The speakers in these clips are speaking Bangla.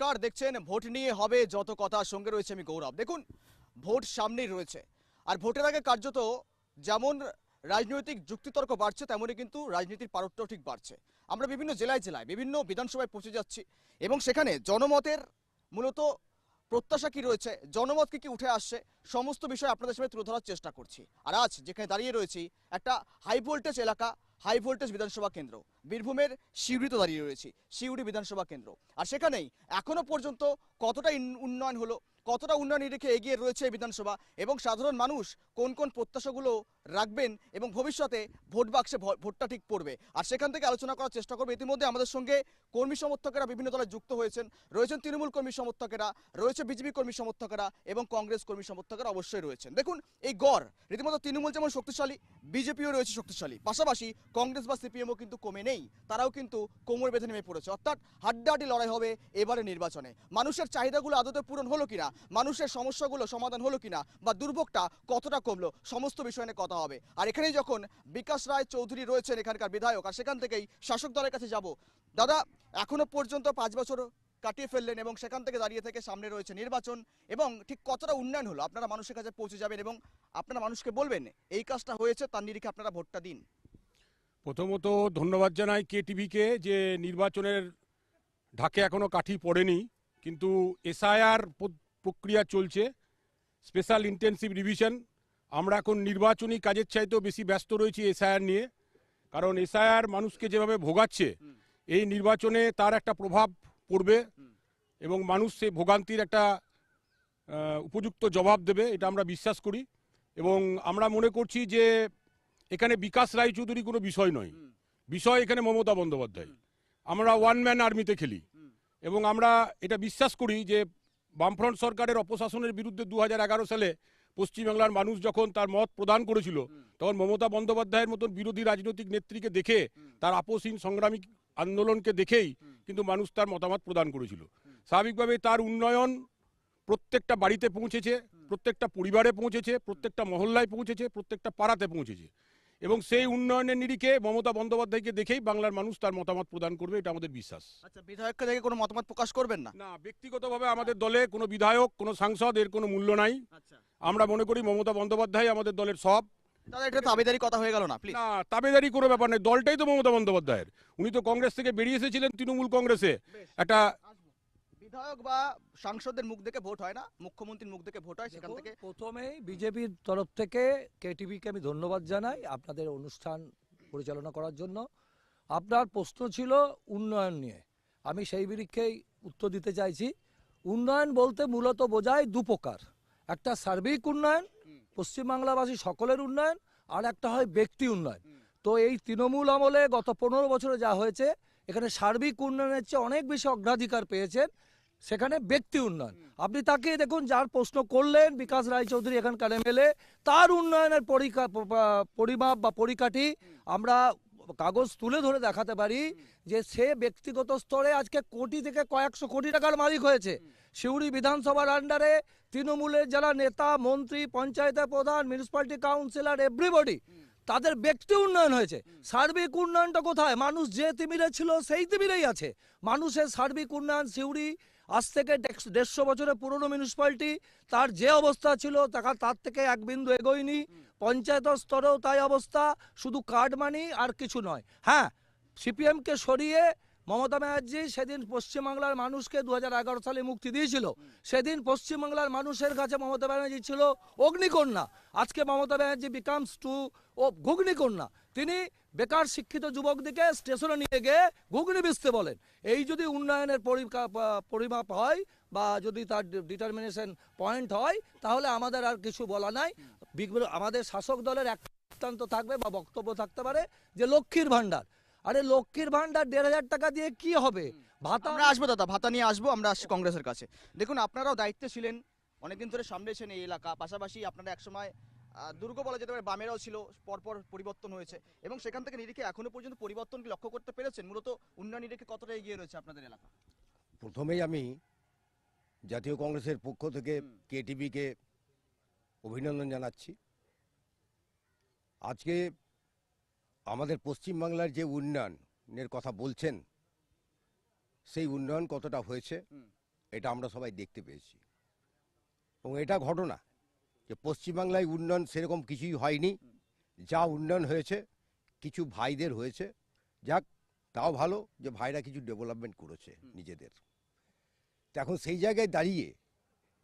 নমস্কার, দেখছেন ভোট নিয়ে হবে যত কথা, সঙ্গে রয়েছে আমি গৌরব। দেখুন, ভোট সামনেই রয়েছে, আর ভোটের আগে কার্যত যেমন রাজনৈতিক যুক্তিতর্ক বাড়ছে, তেমনই কিন্তু রাজনীতির পারদটাও ঠিক বাড়ছে। আমরা বিভিন্ন জেলায় জেলায় বিভিন্ন বিধানসভায় পৌঁছে যাচ্ছি এবং সেখানে জনমতের মূলত প্রত্যাশা কি রয়েছে, জনমত কি উঠে আসছে, সমস্ত বিষয় আপনাদের সামনে তুলে ধরার চেষ্টা করছি। আর আজ যেখানে দাঁড়িয়ে রয়েছি, একটা হাই ভোল্টেজ এলাকা, হাই ভোল্টেজ বিধানসভা কেন্দ্র, বীরভূমের সিউড়িতে দাঁড়িয়ে রয়েছি, সিউড়ি বিধানসভা কেন্দ্র। আর সেখানেই এখনো পর্যন্ত কতটা উন্নয়ন হলো, কতটা উন্নয়ন রেখে এগিয়ে রয়েছে এই বিধানসভা, এবং সাধারণ মানুষ কোন কোন প্রত্যাশাগুলো রাখবেন এবং ভবিষ্যতে ভোট বাক্সে ভোটটা ঠিক পড়বে, আর সেখান থেকে আলোচনা করার চেষ্টা করবে। ইতিমধ্যে আমাদের সঙ্গে কর্মী সমর্থকেরা বিভিন্ন দলে যুক্ত হয়েছেন, রয়েছেন তৃণমূল কর্মী সমর্থকেরা, রয়েছে বিজেপি কর্মী সমর্থকেরা এবং কংগ্রেস কর্মী সমর্থকেরা অবশ্যই রয়েছেন। দেখুন, এই গড় রীতিমতো তৃণমূল যেমন শক্তিশালী, বিজেপিও রয়েছে শক্তিশালী, পাশাপাশি কংগ্রেস বা সিপিএমও কিন্তু কমে নেই, তারাও কিন্তু কোমর বেঁধে নেমে পড়েছে। অর্থাৎ হাড্ডাহাড্ডি লড়াই হবে এবারে নির্বাচনে। মানুষের চাহিদাগুলো আদতে পূরণ হলো কিনা, মানুষের সমস্যাগুলো সমাধান হলো কিনা, বা দুর্ভোগটা কতটা কমলো, সমস্ত বিষয় নিয়ে কথা হবে। আর এখানেই যখন বিকাশ রায় চৌধুরী রয়েছেন এখানকার বিধায়ক, আর সেখান থেকেই শাসক দলের কাছে যাব। দাদা, এখনো পর্যন্ত 5 বছর কাটিয়ে ফেললেন এবং সেখান থেকে দাঁড়িয়ে থেকে সামনে রয়েছে নির্বাচন, এবং ঠিক কতটা উন্নয়ন হলো আপনারা মানুষের কাছে পৌঁছে যাবেন এবং আপনারা মানুষকে বলবেন এই কাজটা হয়েছে, তার নিরিখে আপনারা ভোটটা দিন? প্রথমত ধন্যবাদ জানাই কেটিভিকে যে নির্বাচনের ঢাকে এখনো কাঠি পড়েনি, কিন্তু এসআইআর প্রক্রিয়া চলছে, স্পেশাল ইন্টেনসিভ রিভিশন। আমরা এখন নির্বাচনী কাজের চাইতেও বেশি ব্যস্ত রয়েছি এসআইআর নিয়ে, কারণ এসআইআর মানুষকে যেভাবে ভোগাচ্ছে, এই নির্বাচনে তার একটা প্রভাব পড়বে এবং মানুষ সেই ভোগান্তির একটা উপযুক্ত জবাব দেবে, এটা আমরা বিশ্বাস করি। এবং আমরা মনে করছি যে এখানে বিকাশ রায়চৌধুরী কোনো বিষয় নয়, বিষয় এখানে মমতা বন্দ্যোপাধ্যায়। আমরা ওয়ান ম্যান আর্মিতে খেলি এবং আমরা এটা বিশ্বাস করি যে বামফ্রন্ট সরকারের অপশাসনের বিরুদ্ধে 2011 সালে পশ্চিমবাংলার মানুষ যখন তার মত প্রদান করেছিল, তখন মমতা বন্দ্যোপাধ্যায়ের মতন বিরোধী রাজনৈতিক নেত্রীকে দেখে, তার আপোষহীন সংগ্রামী আন্দোলনকে দেখেই কিন্তু মানুষ তার মতামত প্রদান করেছিল। স্বাভাবিকভাবে তার উন্নয়ন প্রত্যেকটা বাড়িতে পৌঁছেছে, প্রত্যেকটা পরিবারে পৌঁছেছে, প্রত্যেকটা মহল্লায় পৌঁছেছে, প্রত্যেকটা পাড়াতে পৌঁছেছে, এবং সেই উন্নয়নের নিরিখে মমতা বন্দ্যোপাধ্যায়কে দেখেই বাংলার মানুষ তার মতামত প্রদান করবে, এটা আমাদের বিশ্বাস। আচ্ছা, বিধায়ককে দেখে কোনো মতামত প্রকাশ করবেন না? না, ব্যক্তিগতভাবে আমাদের দলে কোনো বিধায়ক, কোনো সাংসদ এর কোনো মূল্য নাই। আমরা মনে করি মমতা বন্দ্যোপাধ্যায় আমাদের দলের সব। দাদা, এটা তাবেদারি কথা হয়ে গেল না প্লিজ? না, তাবেদারি কোনো ব্যাপার নেই, দলটাই তো মমতা বন্দ্যোপাধ্যায়ের। উনি তো কংগ্রেস থেকে বেরিয়ে এসেছিলেন তৃণমূল কংগ্রেসে। একটা বিধায়ক বা সাংসদের মুখ দেখে ভোট হয় না, মুখ্যমন্ত্রীর মুখ দেখে ভোট হয়। সেখান থেকে প্রথমেই বিজেপির তরফ থেকে কেটিভিকে আমি ধন্যবাদ জানাই আপনাদের অনুষ্ঠান পরিচালনা করার জন্য। আপনার প্রশ্ন ছিল উন্নয়ন নিয়ে, আমি সেই বিরিক্ষেই উত্তর দিতে চাইছি। উন্নয়ন বলতে মূলত বোঝায় দু প্রকার, একটা সার্বিক উন্নয়ন, পশ্চিমবাংলাবাসী সকলের উন্নয়ন, আর একটা হয় ব্যক্তি উন্নয়ন। তো এই তৃণমূল আমলে গত 15 বছরে যা হয়েছে, এখানে সার্বিক উন্নয়নের চেয়ে অনেক বেশি অগ্রাধিকার পেয়েছেন সেখানে ব্যক্তি উন্নয়ন। আপনি তাকে দেখুন, যার প্রশ্ন করলেন বিকাশ রায়চৌধুরী এখানকার এমএলএ, তার উন্নয়নের পরিমাপ বা পরিকাঠি আমরা কাগজ তুলে ধরে দেখাতে পারি যে সে ব্যক্তিগত স্তরে আজকে কোটি থেকে কয়েকশো কোটি টাকার মালিক হয়েছে। সিউড়ি বিধানসভার আন্ডারে তৃণমূলের যারা নেতা, মন্ত্রী, পঞ্চায়েতের প্রধান, মিউনিসিপ্যালিটি কাউন্সিলর, এভরিবডি, তাদের ব্যক্তি উন্নয়ন হয়েছে। সার্বিক উন্নয়নটা কোথায়? মানুষ যে তিমিরে ছিল সেই তিমিরেই আছে। মানুষের সার্বিক উন্নয়ন, সিউড়ি আজ থেকে 150 বছরের পুরনো মিউনিসিপ্যালিটি, তার যে অবস্থা ছিল তার থেকে এক বিন্দু এগোয়নি। পঞ্চায়েত স্তরেও তাই অবস্থা, শুধু কার্ড মানি আর কিছু নয়। হ্যাঁ, সিপিএমকে সরিয়ে মমতা ব্যানার্জি সেদিন পশ্চিমবাংলার মানুষকে 2011 সালে মুক্তি দিয়েছিল। সেদিন পশ্চিমবাংলার মানুষের কাছে মমতা ব্যানার্জি ছিল অগ্নিকন্যা। আজকে মমতা ব্যানার্জি বিকামস টু ও ঘুগনিকন্যা। তিনি বেকার শিক্ষিত যুবকদিকে স্টেশনে নিয়ে গিয়ে ঘুগনি বেচতে বলেন। এই যদি উন্নয়নের পরিমাপ হয় বা যদি তার ডিটারমিনেশন পয়েন্ট হয়, তাহলে আমাদের আর কিছু বলা নাই। আমাদের শাসক দলের এক সিদ্ধান্ত থাকবে বা বক্তব্য থাকতে পারে যে লক্ষ্মীর ভান্ডার, আরে লক্ষ্মীর ভান্ডার 1,500 টাকা দিয়ে কি হবে? ভাতা আমরা আসবো দাদা, ভাতা নিয়ে আসবো। আমরা আসছি কংগ্রেসের কাছে। দেখুন, আপনারাও দায়িত্বে ছিলেন, অনেকদিন ধরে সামলেছেন এই এলাকা, পাশাপাশি আপনারা একসময় দুর্গ বলা যেতে পারে, বামেরাও ছিল, পরপর পরিবর্তন হয়েছে, এবং সেখান থেকে নিরিখে এখনো পর্যন্ত পরিবর্তন কি লক্ষ্য করতে পেরেছেন? মূলত উন্নয়ন নিরিখে কতটা এগিয়ে রয়েছে আপনাদের এলাকা? প্রথমেই আমি জাতীয় কংগ্রেসের পক্ষ থেকে কেটিভিকে অভিনন্দন জানাচ্ছি। আজকে আমাদের পশ্চিমবাংলার যে উন্নয়নের কথা বলছেন, সেই উন্নয়ন কতটা হয়েছে এটা আমরা সবাই দেখতে পেয়েছি। এবং এটা ঘটনা যে পশ্চিমবাংলায় উন্নয়ন সেরকম কিছুই হয়নি। যা উন্নয়ন হয়েছে কিছু ভাইদের হয়েছে, যাক তাও ভালো যে ভাইরা কিছু ডেভেলপমেন্ট করেছে নিজেদের। তো এখন সেই জায়গায় দাঁড়িয়ে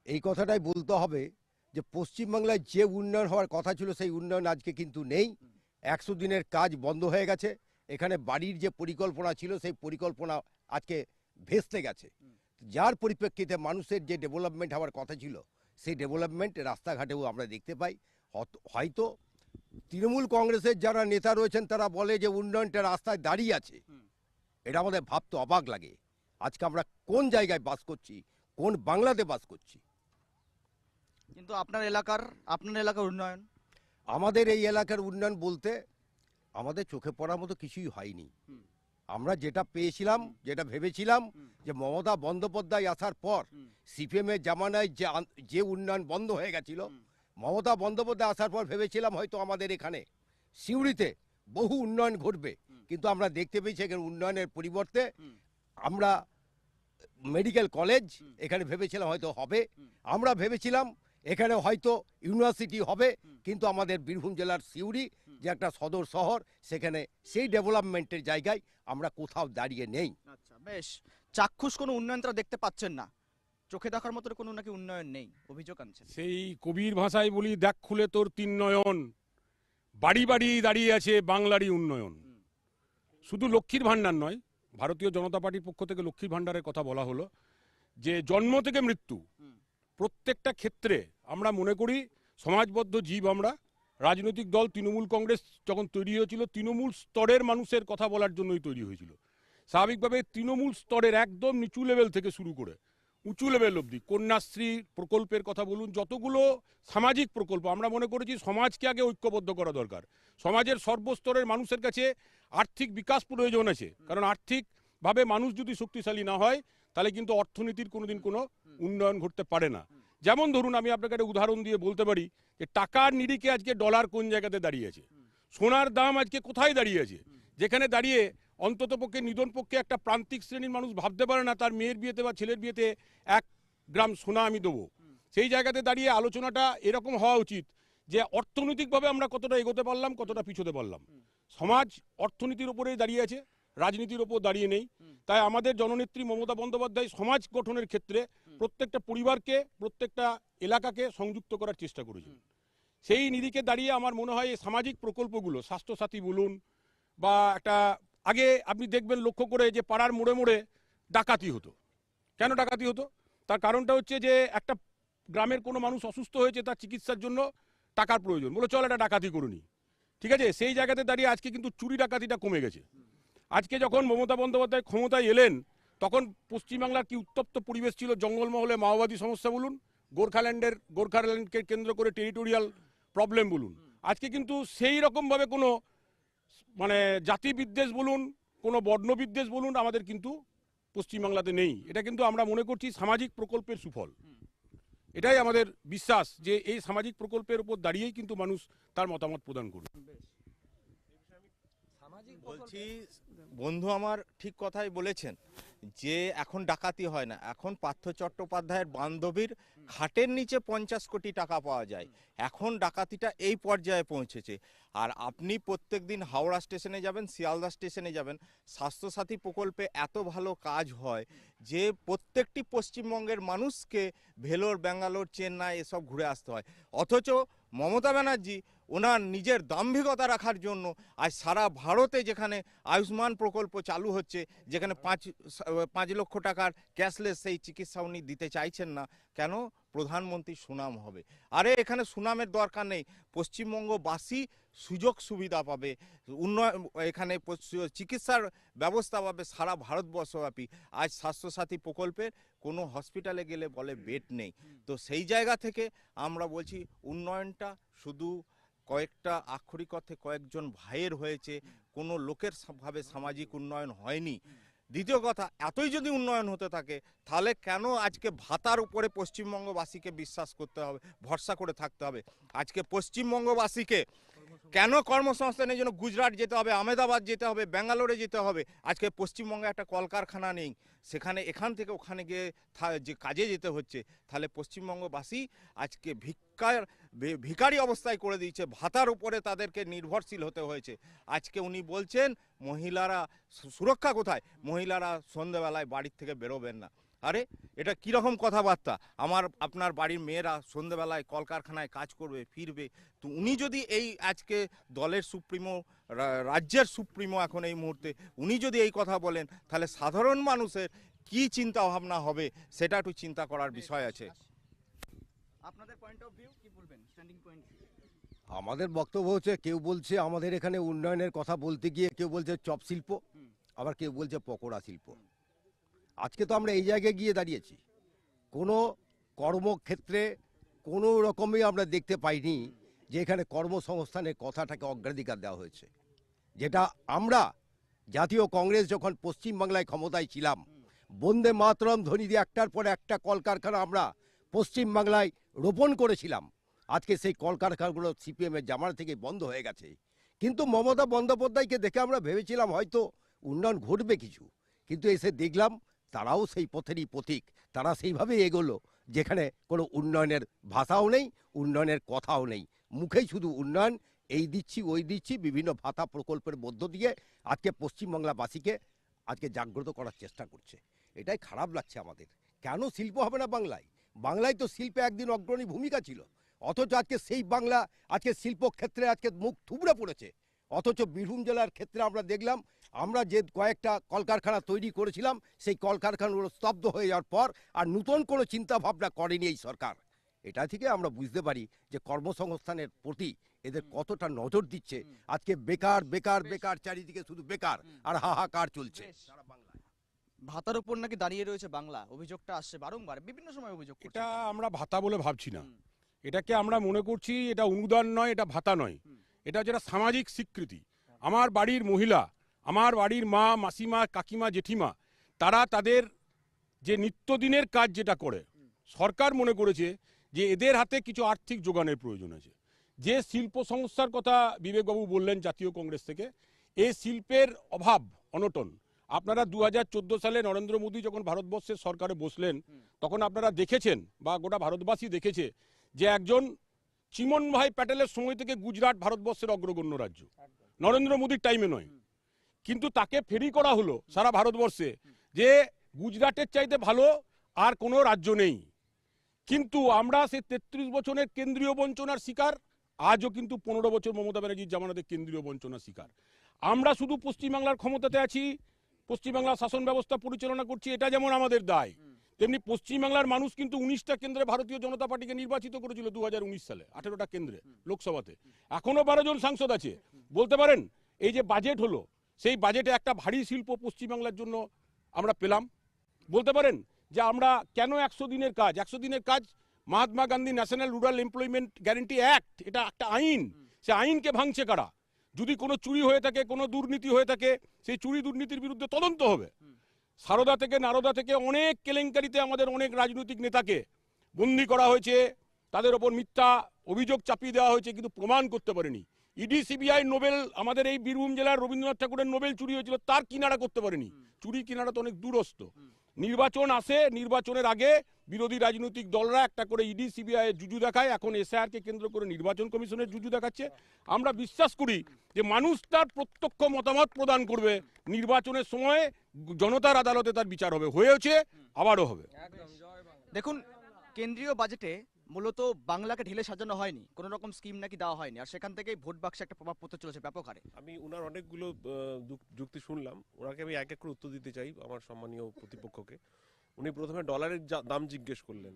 এই কথাটাই বলতে হবে যে পশ্চিমবাংলায় যে উন্নয়ন হওয়ার কথা ছিল সেই উন্নয়ন আজকে কিন্তু নেই। 100 দিনের কাজ বন্ধ হয়ে গেছে। এখানে বাড়ির যে পরিকল্পনা ছিল সেই পরিকল্পনা আজকে ভেস্তে গেছে। যার পরিপ্রেক্ষিতে মানুষের যে ডেভেলপমেন্ট হওয়ার কথা ছিল সেই ডেভেলপমেন্ট রাস্তাঘাটেও আমরা দেখতে পাই। হয়তো তৃণমূল কংগ্রেসের যারা নেতা রয়েছেন তারা বলে যে উন্নয়নটা রাস্তায় দাঁড়িয়ে আছে। এটা আমাদের ভাবতে অবাক লাগে। আজকে আমরা কোন জায়গায় বাস করছি, কোন বাংলাতে বাস করছি। কিন্তু আপনার এলাকার উন্নয়ন, আমাদের এই এলাকার উন্নয়ন বলতে আমাদের চোখে পড়ার মতো কিছুই হয়নি। আমরা যেটা পেয়েছিলাম, যেটা ভেবেছিলাম যে মমতা বন্দ্যোপাধ্যায় আসার পর সিপিএমের জামানায় যে উন্নয়ন বন্ধ হয়ে গেছিল, মমতা বন্দ্যোপাধ্যায় আসার পর ভেবেছিলাম হয়তো আমাদের এখানে সিউড়িতে বহু উন্নয়ন ঘটবে। কিন্তু আমরা দেখতে পেয়েছি এখানে উন্নয়নের পরিবর্তে আমরা মেডিকেল কলেজ এখানে ভেবেছিলাম হয়তো হবে। আমরা ভেবেছিলাম এখানে হয়তো ইউনিভার্সিটি হবে। কিন্তু আমাদের বীরভূম জেলার সিউড়ি যে একটা সদর শহর, সেখানে সেই ডেভেলপমেন্টের জায়গায় আমরা কোথাও দাঁড়িয়ে নেই। আচ্ছা বেশ, চাক্ষুষ কোনো উন্নয়ন তারা দেখতে পাচ্ছেন না, চোখে দেখার মতো কোনো নাকি উন্নয়ন নেই, অভিযোগ আনছেন। সেই কবির ভাষায় বলি, দেখ খুলে তোর 3 নয়ন, বাড়ি বাড়ি দাঁড়িয়ে আছে বাংলারই উন্নয়ন। শুধু লক্ষ্মীর ভাণ্ডার নয়, ভারতীয় জনতা পার্টির পক্ষ থেকে লক্ষ্মীর ভাণ্ডারের কথা বলা হলো, যে জন্ম থেকে মৃত্যু প্রত্যেকটা ক্ষেত্রে আমরা মনে করি সমাজবদ্ধ জীব। আমরা রাজনৈতিক দল তৃণমূল কংগ্রেস যখন তৈরি হয়েছিল, তৃণমূল স্তরের মানুষের কথা বলার জন্যই তৈরি হয়েছিল। স্বাভাবিকভাবে তৃণমূল স্তরের একদম নিচু লেভেল থেকে শুরু করে উঁচু লেভেল অবধি কন্যাশ্রী প্রকল্পের কথা বলুন, যতগুলো সামাজিক প্রকল্প, আমরা মনে করেছি সমাজকে আগে ঐক্যবদ্ধ করা দরকার। সমাজের সর্বস্তরের মানুষের কাছে আর্থিক বিকাশ প্রয়োজন আছে, কারণ আর্থিকভাবে মানুষ যদি শক্তিশালী না হয় তাহলে কিন্তু অর্থনীতির কোনোদিন কোনো উন্নয়ন ঘটতে পারে না। যেমন ধরুন, আমি আপনাকে একটা উদাহরণ দিয়ে বলতে পারি যে টাকার নিরিখে আজকে ডলার কোন জায়গাতে দাঁড়িয়ে আছে, সোনার দাম আজকে কোথায় দাঁড়িয়ে আছে, যেখানে দাঁড়িয়ে অন্তত পক্ষে নিধন পক্ষে একটা প্রান্তিক শ্রেণীর মানুষ ভাবতে পারে না তার মেয়ের বিয়েতে বা ছেলের বিয়েতে 1 গ্রাম সোনা আমি দেবো। সেই জায়গাতে দাঁড়িয়ে আলোচনাটা এরকম হওয়া উচিত যে অর্থনৈতিকভাবে আমরা কতটা এগোতে পারলাম, কতটা পিছোতে পারলাম। সমাজ অর্থনীতির উপরেই দাঁড়িয়ে আছে, রাজনীতির ওপর দাঁড়িয়ে নেই। তাই আমাদের জননেত্রী মমতা বন্দ্যোপাধ্যায় সমাজ গঠনের ক্ষেত্রে প্রত্যেকটা পরিবারকে, প্রত্যেকটা এলাকাকে সংযুক্ত করার চেষ্টা করেছেন। সেই নিরিখে দাঁড়িয়ে আমার মনে হয় এই সামাজিক প্রকল্পগুলো, স্বাস্থ্যসাথী বলুন বা একটা, আগে আপনি দেখবেন লক্ষ্য করে যে পাড়ার মোড়ে মোড়ে ডাকাতি হতো। কেন ডাকাতি হতো? তার কারণটা হচ্ছে যে একটা গ্রামের কোনো মানুষ অসুস্থ হয়েছে, তার চিকিৎসার জন্য টাকার প্রয়োজন, বলে চল একটা ডাকাতি করুনি। ঠিক আছে, সেই জায়গাতে দাঁড়িয়ে আজকে কিন্তু চুরি ডাকাতিটা কমে গেছে। আজকে যখন মমতা বন্দ্যোপাধ্যায় ক্ষমতায় এলেন তখন পশ্চিমবাংলার কি উত্তপ্ত পরিবেশ ছিল, জঙ্গলমহলে মাওবাদী সমস্যা বলুন, গোর্খাল্যান্ডকে কেন্দ্র করে টেরিটোরিয়াল প্রবলেম বলুন, আজকে কিন্তু সেই রকমভাবে কোনো মানে জাতি বিদ্বেষ বলুন, কোনো বর্ণ বিদ্বেষ বলুন আমাদের কিন্তু পশ্চিমবাংলাতে নেই। এটা কিন্তু আমরা মনে করছি সামাজিক প্রকল্পের সুফল। এটাই আমাদের বিশ্বাস যে এই সামাজিক প্রকল্পের উপর দাঁড়িয়েই কিন্তু মানুষ তার মতামত প্রদান করবে। বলছি বন্ধু আমার ঠিক কথাই বলেছেন যে এখন ডাকাতি হয় না, এখন পার্থ চট্টোপাধ্যায়ের বান্ধবীর খাটের নিচে 50 কোটি টাকা পাওয়া যায়। এখন ডাকাতিটা এই পর্যায়ে পৌঁছেছে। আর আপনি প্রত্যেক দিন হাওড়া স্টেশনে যাবেন, শিয়ালদা স্টেশনে যাবেন, স্বাস্থ্যসাথী প্রকল্পে এত ভালো কাজ হয় যে প্রত্যেকটি পশ্চিমবঙ্গের মানুষকে ভেলোর, ব্যাঙ্গালোর, চেন্নাই এসব ঘুরে আসতে হয়। অথচ মমতা ব্যানার্জি ওনার নিজের দাম্ভিকতা রাখার জন্য আজ সারা ভারতে যেখানে আয়ুষ্মান প্রকল্প চালু হচ্ছে, যেখানে 5 লক্ষ টাকার ক্যাশলেস সেই চিকিৎসা উনি দিতে চাইছেন না। কেন? প্রধানমন্ত্রীর সুনাম হবে। আরে এখানে সুনামের দরকার নেই, পশ্চিমবঙ্গবাসী সুযোগ সুবিধা পাবে, উন্নয়ন, এখানে চিকিৎসার ব্যবস্থা পাবে সারা ভারতবর্ষব্যাপী। আজ স্বাস্থ্যসাথী প্রকল্পের কোনো হসপিটালে গেলে বলে বেড নেই। তো সেই জায়গা থেকে আমরা বলছি উন্নয়নটা শুধু কয়েকটা আক্ষরিক অর্থে কয়েকজন ভাইয়ের হয়েছে, কোনো লোকের ভাবে সামাজিক উন্নয়ন হয়নি। দ্বিতীয় কথা, এতই যদি উন্নয়ন হতে থাকে তাহলে কেন আজকে ভাতার উপরে পশ্চিমবঙ্গবাসীকে বিশ্বাস করতে হবে, ভরসা করে থাকতে হবে? আজকে পশ্চিমবঙ্গবাসীকে কেন কর্মসংস্থানের জন্য গুজরাট যেতে হবে, আহমেদাবাদ যেতে হবে, ব্যাঙ্গালোরে যেতে হবে? আজকে পশ্চিমবঙ্গে একটা কলকারখানা নেই, সেখানে এখান থেকে ওখানে গিয়ে যে কাজে যেতে হচ্ছে। তাহলে পশ্চিমবঙ্গবাসী আজকে ভিখারি অবস্থায় করে দিয়েছে, ভাতার উপরে তাদেরকে নির্ভরশীল হতে হয়েছে। আজকে উনি বলছেন মহিলারা সুরক্ষা কোথায়? মহিলারা সন্ধ্যেবেলায় বাড়ির থেকে বেরোবেন না। আরে এটা কীরকম কথাবার্তা? আপনার বাড়ির মেয়েরা সন্ধ্যেবেলায় কলকারখানায় কাজ করবে, ফিরবে। তো উনি যদি এই আজকে দলের সুপ্রিমো, রাজ্যের সুপ্রিমো এখন এই মুহূর্তে উনি যদি এই কথা বলেন, তাহলে সাধারণ মানুষের কি চিন্তা ভাবনা হবে সেটা একটু চিন্তা করার বিষয় আছে। আপনাদের পয়েন্ট অফ ভিউ কি বলবেন? স্ট্যান্ডিং পয়েন্ট আমাদের বক্তব্য হচ্ছে, কেউ বলছে আমাদের এখানে উন্নয়নের কথা বলতে গিয়ে কেউ বলছে চপ শিল্প, আবার কেউ বলছে পকোড়া শিল্প। আজকে তো আমরা এই জায়গায় গিয়ে দাঁড়িয়েছি, কোনো কর্মক্ষেত্রে কোনো রকমই আমরা দেখতে পাইনি যে এখানে কর্মসংস্থানের কথাটাকে অগ্রাধিকার দেওয়া হয়েছে। যেটা আমরা জাতীয় কংগ্রেস যখন পশ্চিমবাংলায় ক্ষমতায় ছিলাম, বন্দে মাতরম ধ্বনি দিয়ে একটার পর একটা কলকারখানা আমরা পশ্চিমবাংলায় রোপণ করেছিলাম। আজকে সেই কলকারখানাগুলো সিপিএমের জামানা থেকে বন্ধ হয়ে গেছে। কিন্তু মমতা বন্দ্যোপাধ্যায়কে দেখে আমরা ভেবেছিলাম হয়তো উন্নয়ন ঘটবে কিছু, কিন্তু এসে দেখলাম তারাও সেই পথেরই পথিক। তারা সেইভাবেই এগোলো, যেখানে কোনো উন্নয়নের ভাষাও নেই, উন্নয়নের কথাও নেই। মুখেই শুধু উন্নয়ন, এই দিচ্ছি ওই দিচ্ছি, বিভিন্ন ভাতা প্রকল্পের মধ্য দিয়ে আজকে পশ্চিমবাংলাবাসীকে আজকে জাগ্রত করার চেষ্টা করছে। এটাই খারাপ লাগছে আমাদের। কেন শিল্প হবে না বাংলায়? বাংলায় তো শিল্পে একদিন অগ্রণী ভূমিকা ছিল, অথচ আজকে সেই বাংলা আজকে শিল্পক্ষেত্রে আজকে মুখ থুবড়ে পড়েছে। অথচ বীরভূম জেলার ক্ষেত্রে আমরা দেখলাম, আমরা যে কয়েকটা কলকারখানা তৈরি করেছিলাম, সেই কলকারখানাগুলো স্তব্ধ হয়ে যাওয়ার পর আর নতুন কোনো চিন্তা ভাবনা করেনি এই সরকার। এটা থেকে আমরা বুঝতে পারি যে কর্মসংস্থানের প্রতি এদের কতটা নজর দিচ্ছে। আজকে বেকার বেকার বেকার, চারিদিকে শুধু বেকার আর হাহাকার চলছে। ভাতার উপর নাকি দাঁড়িয়ে রয়েছে বাংলা, অভিযোগটা আসছে বারংবার, বিভিন্ন সময় অভিযোগ করছে। এটা আমরা ভাতা বলে ভাবছি না, এটাকে আমরা মনে করছি এটা অনুদান নয়, এটা ভাতা নয়, এটা যেটা সামাজিক স্বীকৃতি। আমার বাড়ির মহিলা, আমার বাড়ির মা, মাসিমা, কাকিমা, জেঠিমা, তারা তাদের যে নিত্যদিনের কাজ যেটা করে, সরকার মনে করেছে যে এদের হাতে কিছু আর্থিক যোগানের প্রয়োজন আছে। যে শিল্প সংস্থার কথা বিবেকবাবু বললেন জাতীয় কংগ্রেস থেকে, এই শিল্পের অভাব অনটন। আপনারা 2014 সালে নরেন্দ্র মোদী যখন ভারতবর্ষের সরকারে বসলেন, তখন আপনারা দেখেছেন বা গোটা ভারতবাসী দেখেছে যে একজন চিমন ভাই প্যাটেলের সময় থেকে গুজরাট ভারতবর্ষের অগ্রগণ্য রাজ্য, নরেন্দ্র মোদীর টাইমে নয়। কিন্তু তাকে ফেরি করা হলো সারা ভারতবর্ষে যে গুজরাটের চাইতে ভালো আর কোনো রাজ্য নেই। কিন্তু আমরা সেই 33 বছরের কেন্দ্রীয় বঞ্চনার শিকার, আজও কিন্তু 15 বছর মমতা ব্যানার্জির জামানাতে কেন্দ্রীয় বঞ্চনার শিকার। আমরা শুধু পশ্চিমবাংলার ক্ষমতাতে আছি, পশ্চিমবাংলার শাসন ব্যবস্থা পরিচালনা করছি, এটা যেমন আমাদের দায়, তেমনি পশ্চিমবাংলার মানুষ কিন্তু 19টা কেন্দ্রে ভারতীয় জনতা পার্টিকে নির্বাচিত করেছিল 2019 সালে, 18টা কেন্দ্রে লোকসভাতে। এখনো 12 জন সাংসদ আছে। বলতে পারেন এই যে বাজেট হলো, সেই বাজেটে একটা ভারী শিল্প পশ্চিমবাংলার জন্য আমরা পেলাম। বলতে পারেন যে আমরা কেন 100 দিনের কাজ, 100 দিনের কাজ Mahatma Gandhi national rural employment guarantee act, এটা একটা আইন, সে আইনকে ভাঙছে কারা? যদি কোনো চুরি হয়ে থাকে, কোনো দুর্নীতি হয়ে থাকে, সেই চুরি দুর্নীতির বিরুদ্ধে তদন্ত হবে। সারদা থেকে নারদা থেকে অনেক কেলেঙ্কারিতে আমাদের অনেক রাজনৈতিক নেতাকে বন্দি করা হয়েছে, তাদের ওপর মিথ্যা অভিযোগ চাপিয়ে দেওয়া হয়েছে, কিন্তু প্রমাণ করতে পারেনি। ইডি সিবিআই নোবেল, আমাদের এই বীরভূম জেলার রবীন্দ্রনাথ ঠাকুরের নোবেল চুরি হয়েছিল, তার কিনারা করতে পারেনি। চুরি কিনারা তো অনেক দূরস্থ। নির্বাচন আসে, নির্বাচনের আগে বিরোধী রাজনৈতিক দলরা একটা করে ইডি সিবিআই জুজু দেখায়, এখন এসআইআরকে কেন্দ্র করে নির্বাচন কমিশনের জুজু দেখাচ্ছে। আমরা বিশ্বাস করি যে মানুষ তার প্রত্যক্ষ মতামত প্রদান করবে, নির্বাচনের সময় জনতার আদালতে তার বিচার হবে, হয়েছে, আবারও হবে। দেখুন, কেন্দ্রীয় বাজেটে মূলত বাংলাকে ঢেলে সাজানো হয়নি, কোনো রকম স্কিম নাকি দেওয়া হয়নি, আর সেখান থেকেই ভোট বাক্সে একটা প্রভাব পড়তে চলেছে ব্যাপক হারে। আমি ওনার অনেকগুলো যুক্তি শুনলাম, ওনাকে আমি এক এক করে উত্তর দিতে চাই আমার সম্মানীয় প্রতিপক্ষকে। উনি প্রথমে ডলারের দাম জিজ্ঞেস করলেন।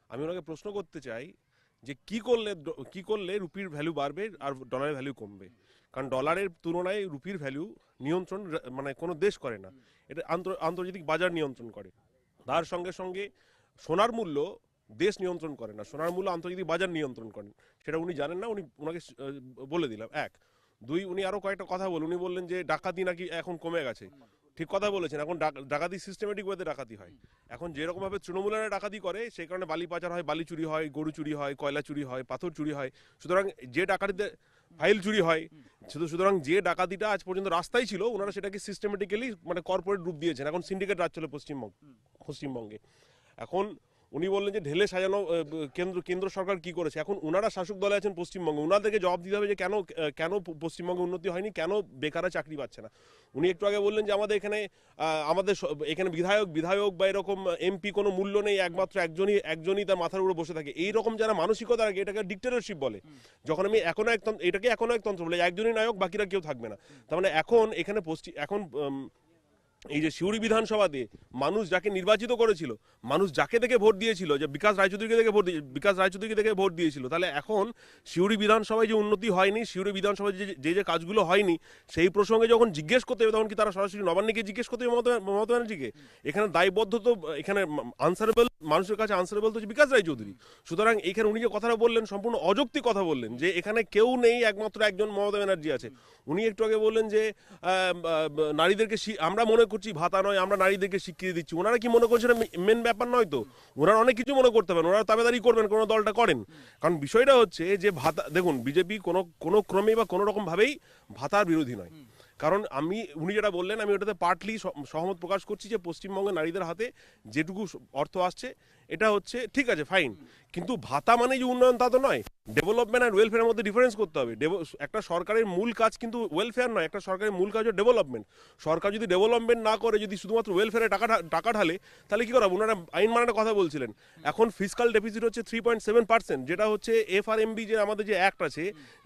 আমি ওনাকে প্রশ্ন করতে চাই যে কি করলে রুপির ভ্যালু বাড়বে আর ডলারের ভ্যালু কমবে। কারণ ডলারের তুলনায় রুপির ভ্যালু নিয়ন্ত্রণ মানে কোনো দেশ করে না, এটা আন্তর্জাতিক বাজার নিয়ন্ত্রণ করে। তার সঙ্গে সঙ্গে সোনার মূল্য দেশ নিয়ন্ত্রণ করে না, সোনার মূল্য আন্তর্জাতিক বাজার নিয়ন্ত্রণ করেন, সেটা উনি জানেন না, ওনাকে বলে দিলাম। 1 2 উনি আরো কয়েকটা কথা বলেন। উনি বললেন যে ডাকাতি নাকি এখন কমে গেছে। ঠিক কথা বলেছেন, এখন ডাকাতি সিস্টেমেটিক ওয়েতে ডাকাতি হয়। এখন যেরকম ভাবে তৃণমূলেরা ডাকাতি করে, সেই কারণে বালি পাচার হয়, বালি চুরি হয়, গরু চুরি হয়, কয়লা চুরি হয়, পাথর চুরি হয়। সুতরাং যে ডাকাতিদের ফাইল চুরি হয়। সুতরাং যে ডাকাতিটা আজ পর্যন্ত রাস্তায় ছিল, ওনারা সেটাকে সিস্টেমেটিক্যালি মানে কর্পোরেট রূপ দিয়েছেন। এখন সিন্ডিকেট রাজ চলে পশ্চিমবঙ্গে। এখন উনি বললেন যে ঢেলে সাজানো কেন্দ্র সরকার কি করেছে। এখন ওনারা শাসক দলে আছেন পশ্চিমবঙ্গে, ওনাদেরকে জবাব দিতে হবে যে কেন পশ্চিমবঙ্গে উন্নতি হয়নি, কেন বেকাররা চাকরি পাচ্ছে না। উনি একটু আগে বললেন যে আমাদের এখানে বিধায়ক বা এরকম এমপি কোনো মূল্য নেই, একমাত্র একজনই তার মাথার উপরে বসে থাকে। এইরকম যারা মানসিকতা রাখে এটাকে ডিক্টেটরশিপ বলে। যখন আমি এটাকে একনায়কতন্ত্র বলে, একজনই নায়ক, বাকিরা কেউ থাকবে না। তার মানে এখন এখানে এই যে সিউড়ি বিধানসভাতে মানুষ যাকে নির্বাচিত করেছিল, মানুষ যাকে দেখে ভোট দিয়েছিল, যে বিকাশ রায়চৌধুরীকে দেখে ভোট দিয়েছিল, তাহলে এখন সিউড়ি বিধানসভায় যে উন্নতি হয়নি, সিউড়ি বিধানসভায় যে কাজগুলো হয়নি, সেই প্রসঙ্গে যখন জিজ্ঞেস করতে হবে, তখন কি তারা সরাসরি নবান্নকে জিজ্ঞেস করতে হবে মমতা ব্যানার্জিকে? এখানে দায়বদ্ধ তো, এখানে আনসারেবল, মানুষের কাছে আনসারেবল তো বিকাশ রায়চৌধুরী। সুতরাং এখানে উনি যে কথাটা বললেন সম্পূর্ণ অযৌক্তিক কথা বললেন, যে এখানে কেউ নেই, একমাত্র একজন মমতা ব্যানার্জি আছে। উনি একটু আগে বললেন যে নারীদেরকে আমরা মনে করছি ভাতা নয়, আমরা নারীদেরকে স্বীকৃতি দিচ্ছি। ওনারা কি মনে করছেন মেন ব্যাপার নয় তো? ওনারা অনেক কিছু মনে করতে পারেন, ওনারা তাবেদারি করবেন, কোনো দলটা করেন। কারণ বিষয়টা হচ্ছে যে ভাতা, দেখুন বিজেপি কোনো ক্রমে বা কোনো রকম ভাবেই ভাতার বিরোধী নয়। কারণ উনি যেটা বললেন, আমি ওটাতে পার্টলি সহমত প্রকাশ করছি, যে পশ্চিমবঙ্গের নারীদের হাতে যেটুকু অর্থ আসছে এটা হচ্ছে ঠিক আছে, ফাইন, কিন্তু ভাতা মানে যে উন্নয়ন তা তো নয়। ডেভেলপমেন্ট আর ওয়েলফেয়ারের মধ্যে ডিফারেন্স করতে হবে। একটা সরকারের মূল কাজ কিন্তু ওয়েলফেয়ার নয়, একটা সরকারের মূল কাজ হচ্ছে ডেভেলপমেন্ট। সরকার যদি ডেভেলপমেন্ট না করে, যদি শুধুমাত্র ওয়েলফেয়ারে টাকা ঢালে, তাহলে কি করাবো? ওনারা আইন মানার কথা বলছিলেন। এখন ফিসকাল ডেফিসিট হচ্ছে 3.7%, যেটা হচ্ছে FRMB, যে আমাদের যে অ্যাক্ট আছে,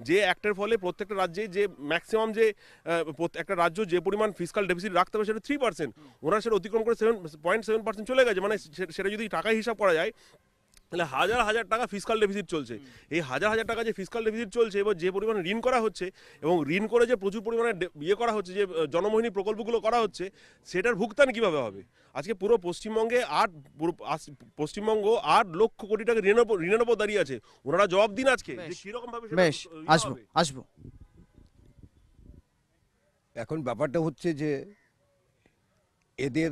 যে অ্যাক্টের ফলে প্রত্যেকটা রাজ্যে যে ম্যাক্সিমাম যে একটা রাজ্য যে পরিমাণ ফিসকাল ডেফিসিট রাখতে হবে সেটা 3%, ওনারা সেটা অতিক্রম করে 7.7% চলে গেছে। মানে সেটা যদি টাকা হিসাব করা যায়, তাহলে হাজার হাজার টাকা ফিসকাল ডেফিসিট চলছে। এই হাজার হাজার টাকা যে ফিসকাল ডেফিসিট চলছে, এবং যে পরিমাণে ঋণ করা হচ্ছে, এবং ঋণ করে যে প্রচুর পরিমাণে করা হচ্ছে, যে জনমোহিনী প্রকল্পগুলো করা হচ্ছে, সেটার ভুগতান কিভাবে হবে? আজকে পুরো পশ্চিমবঙ্গ 8 লক্ষ কোটি টাকা ঋণের উপর দাঁড়িয়ে আছে। ওনারা জবাব দিন আজকে কিরকম ভাবে আসবো। এখন ব্যাপারটা হচ্ছে যে এদের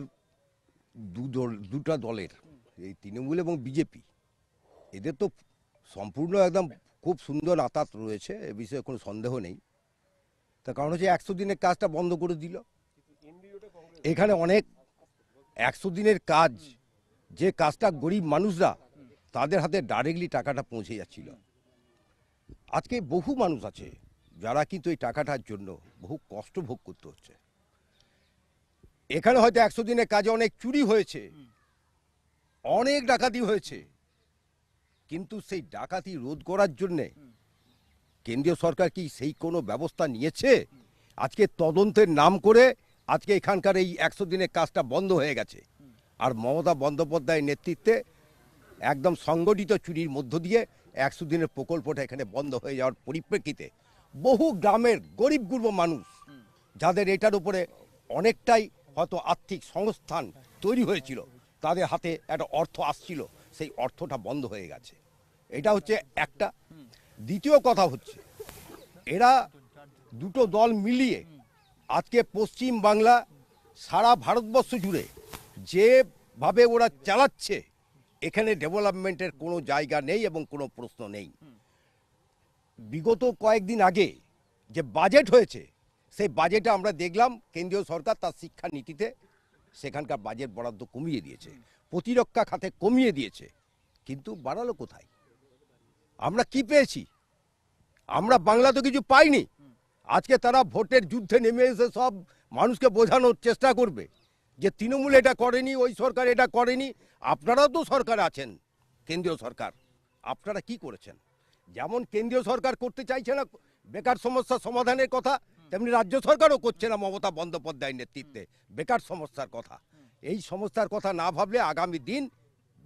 দুটা দলের, এই তৃণমূল এবং বিজেপি, এদের তো সম্পূর্ণ একদম খুব সুন্দর আতাত রয়েছে, এ বিষয়ে কোনো সন্দেহ নেই। তার কারণ হচ্ছে 100 দিনের কাজটা বন্ধ করে দিল। এখানে অনেক 100 দিনের কাজ, যে কাজটা গরিব মানুষরা তাদের হাতে ডাইরেক্টলি টাকাটা পৌঁছে যাচ্ছিল। আজকে বহু মানুষ আছে যারা কিন্তু এই টাকাটার জন্য বহু কষ্ট ভোগ করতে হচ্ছে। এখানে হয়তো 100 দিনের কাজে অনেক চুরি হয়েছে, অনেক ডাকাতি হয়েছে, কিন্তু সেই ডাকাতি রোধ করার জন্যে কেন্দ্রীয় সরকার কি সেই কোনো ব্যবস্থা নিয়েছে? আজকে তদন্তের নাম করে আজকে এখানকার এই 100 দিনের কাজটা বন্ধ হয়ে গেছে। আর মমতা বন্দ্যোপাধ্যায়ের নেতৃত্বে একদম সংগঠিত চুরির মধ্য দিয়ে 100 দিনের প্রকল্পটা এখানে বন্ধ হয়ে যাওয়ার পরিপ্রেক্ষিতে বহু গ্রামের গরিব গুরব মানুষ, যাদের এটার উপরে অনেকটাই হয়তো আর্থিক সংস্থান তৈরি হয়েছিল, তাদের হাতে একটা অর্থ আসছিল, সেই অর্থটা বন্ধ হয়ে গেছে। এটা হচ্ছে একটা। দ্বিতীয় কথা হচ্ছে, এরা দুটো দল মিলিয়ে আজকে পশ্চিম বাংলা, সারা ভারতবর্ষ জুড়ে যেভাবে ওরা চালাচ্ছে, এখানে ডেভেলপমেন্টের কোনো জায়গা নেই এবং কোনো প্রশ্ন নেই। বিগত কয়েকদিন আগে যে বাজেট হয়েছে, সেই বাজেটে আমরা দেখলাম কেন্দ্রীয় সরকার তার শিক্ষা নীতিতে সেখানকার বাজেট বরাদ্দ কমিয়ে দিয়েছে, প্রতিরক্ষা খাতে কমিয়ে দিয়েছে, কিন্তু বাড়ালো কোথায়? আমরা কি পেয়েছি? আমরা বাংলা তো কিছু পাইনি। আজকে তারা ভোটের যুদ্ধে নেমে এসে সব মানুষকে বোঝানোর চেষ্টা করবে যে তৃণমূল এটা করেনি, ওই সরকার এটা করেনি। আপনারাও তো সরকার আছেন, কেন্দ্রীয় সরকার, আপনারা কি করেছেন? যেমন কেন্দ্রীয় সরকার করতে চাইছে না বেকার সমস্যা সমাধানের কথা, তেমনি রাজ্য সরকারও করছে না মমতা বন্দ্যোপাধ্যায়ের নেতৃত্বে বেকার সমস্যার কথা। এই সমস্যার কথা না ভাবলে আগামী দিন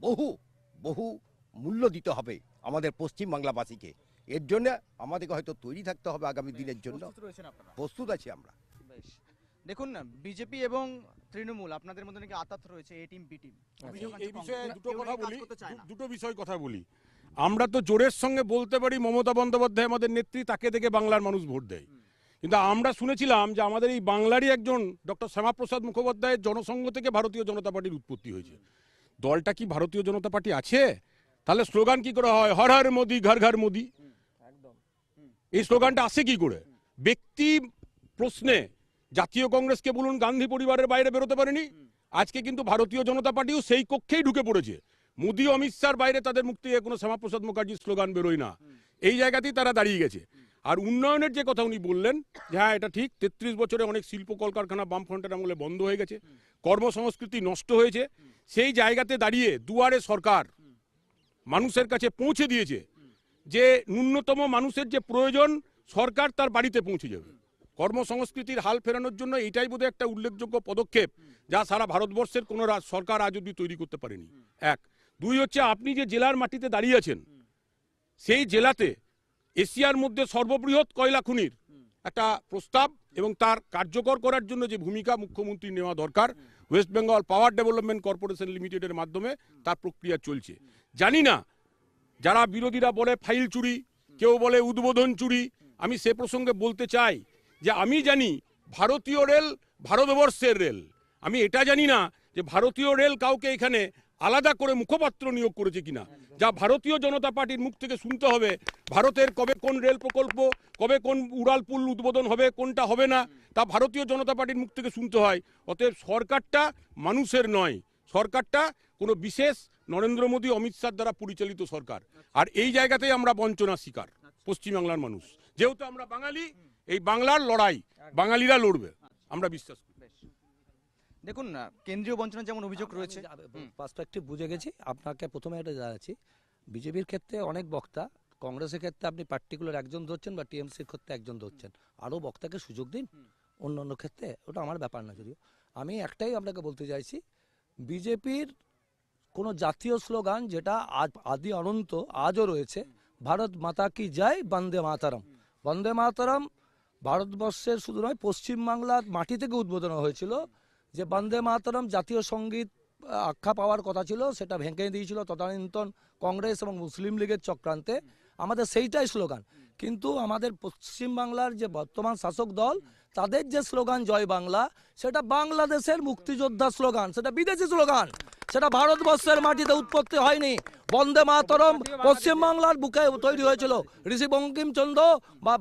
বহু বহু মূল্য দিতে হবে আমাদের পশ্চিমবাংলাবাসীকে। এর জন্য আমাদেরকে হয়তো তৈরি থাকতে হবে আগামী দিনের জন্য। প্রস্তুত আছি আমরা। দেখুন, বিজেপি এবং তৃণমূল আপনাদের মধ্যে নাকি আতাত রয়েছে, এ টিম বি টিম। এই বিষয়ে দুটো বিষয় কথা বলি। আমরা তো জোরের সঙ্গে বলতে পারি মমতা বন্দ্যোপাধ্যায় আমাদের নেত্রী, তাকে দেখে বাংলার মানুষ ভোট দেয়। কিন্তু আমরা শুনেছিলাম যে আমাদের এই বাংলারই একজন ডক্টর শ্যামাপ্রসাদ মুখোপাধ্যায়ের জনসংঘ থেকে ভারতীয় জনতা পার্টির উৎপত্তি হয়েছে। দলটা কি ভারতীয় জনতা পার্টি আছে? তাহলে স্লোগান কি করে হয়? হর হর মোদি, ঘর ঘর মোদি। এই স্লোগানটা আসে কি করে? ব্যক্তি প্রশ্নে জাতীয় কংগ্রেসকে বলুন গান্ধী পরিবারের বাইরে বেরোতে পারেনি, আজকে কিন্তু ভারতীয় জনতা পার্টিও সেই কক্ষেই ঢুকে পড়েছে। মোদী অমিত শাহর বাইরে তাদের মুখ থেকে কোনো শ্যামাপ্রসাদ মুখার্জির স্লোগান বেরোয় না, এই জায়গাতেই তারা দাঁড়িয়ে গেছে। আর উন্নয়নের যে কথা উনি বললেন, যে হ্যাঁ এটা ঠিক, 33 বছরে অনেক শিল্প কলকারখানা বামফ্রন্টের আমলে বন্ধ হয়ে গেছে, কর্মসংস্কৃতি নষ্ট হয়েছে, সেই জায়গাতে দাঁড়িয়ে দুয়ারে সরকার মানুষের কাছে পৌঁছে দিয়েছে যে ন্যূনতম মানুষের যে প্রয়োজন সরকার তার বাড়িতে পৌঁছে যাবে। কর্মসংস্কৃতির হাল ফেরানোর জন্য এটাই বোধহয় একটা উল্লেখযোগ্য পদক্ষেপ, যা সারা ভারতবর্ষের কোনো সরকার আজ অব্দি তৈরি করতে পারেনি। এক। দুই হচ্ছে, আপনি যে জেলার মাটিতে দাঁড়িয়ে আছেন, সেই জেলাতে এশিয়ার মধ্যে সর্ববৃহৎ কয়লা খনির একটা প্রস্তাব এবং তার কার্যকর করার জন্য যে ভূমিকা মুখ্যমন্ত্রী নেওয়া দরকার, West Bengal power development corporation লিমিটেডের মাধ্যমে তার প্রক্রিয়া চলছে। জানি না যারা বিরোধীরা বলে ফাইল চুরি, কেউ বলে উদ্বোধন চুরি, আমি সে প্রসঙ্গে বলতে চাই যে আমি জানি ভারতীয় রেল ভারতবর্ষের রেল। আমি এটা জানি না যে ভারতীয় রেল কাউকে এখানে আলাদা করে মুখপাত্র নিয়োগ করেছে কিনা। যা ভারতীয় জনতা পার্টির মুখ থেকে শুনতে হবে, ভারতের কবে কোন রেল প্রকল্প, কবে কোন উড়ালপুল উদ্বোধন হবে, কোনটা হবে না, তা ভারতীয় জনতা পার্টির মুখ থেকে শুনতে হয়। অতএব সরকারটা মানুষের নয়, সরকারটা কোনো বিশেষ নরেন্দ্র মোদী অমিত শাহ দ্বারা পরিচালিত সরকার। আর এই জায়গাতেই আমরা বঞ্চনার শিকার পশ্চিমবাংলার মানুষ। যেহেতু আমরা বাঙালি, এই বাংলার লড়াই বাঙালিরা লড়বে, আমরা বিশ্বাস করি। দেখুন না, কেন্দ্রীয় বঞ্চনার যেমন অভিযোগ রয়েছে, পার্সপেক্টিভ বুঝে গেছি। আপনাকে প্রথমে এটা জানাচ্ছি, বিজেপির ক্ষেত্রে অনেক বক্তা, কংগ্রেসের ক্ষেত্রে আপনি পার্টিকুলার একজন ধরছেন বা টিএমসির ক্ষেত্রে একজন ধরছেন, আরও বক্তাকে সুযোগ দিন। অন্য অন্য ক্ষেত্রে ওটা আমার ব্যাপার না। যদিও আমি একটাই আপনাকে বলতে চাইছি, বিজেপির কোনো জাতীয় স্লোগান যেটা আজ আদি অনন্ত আজও রয়েছে, ভারত মাতা কি জয়, বন্দে মাতারম। বন্দে মাতারম ভারতবর্ষের শুধু নয়, পশ্চিমবাংলার মাটি থেকে উদ্বোধন হয়েছিল। যে বন্দে মাতরম জাতীয় সঙ্গীত আখ্যা পাওয়ার কথা ছিল, সেটা ভেঙে দিয়েছিল তদানীন্তন কংগ্রেস এবং মুসলিম লীগের চক্রান্তে। আমাদের সেইটাই স্লোগান। কিন্তু আমাদের পশ্চিমবাংলার যে বর্তমান শাসক দল, তাদের যে স্লোগান জয় বাংলা, সেটা বাংলাদেশের মুক্তিযোদ্ধা স্লোগান, সেটা বিদেশি স্লোগান, সেটা ভারতবর্ষের মাটিতে উৎপত্তি হয়নি। বন্দে মাতরম পশ্চিমবাংলার বুকে তৈরি হয়েছিল, ঋষি বঙ্কিমচন্দ্র বা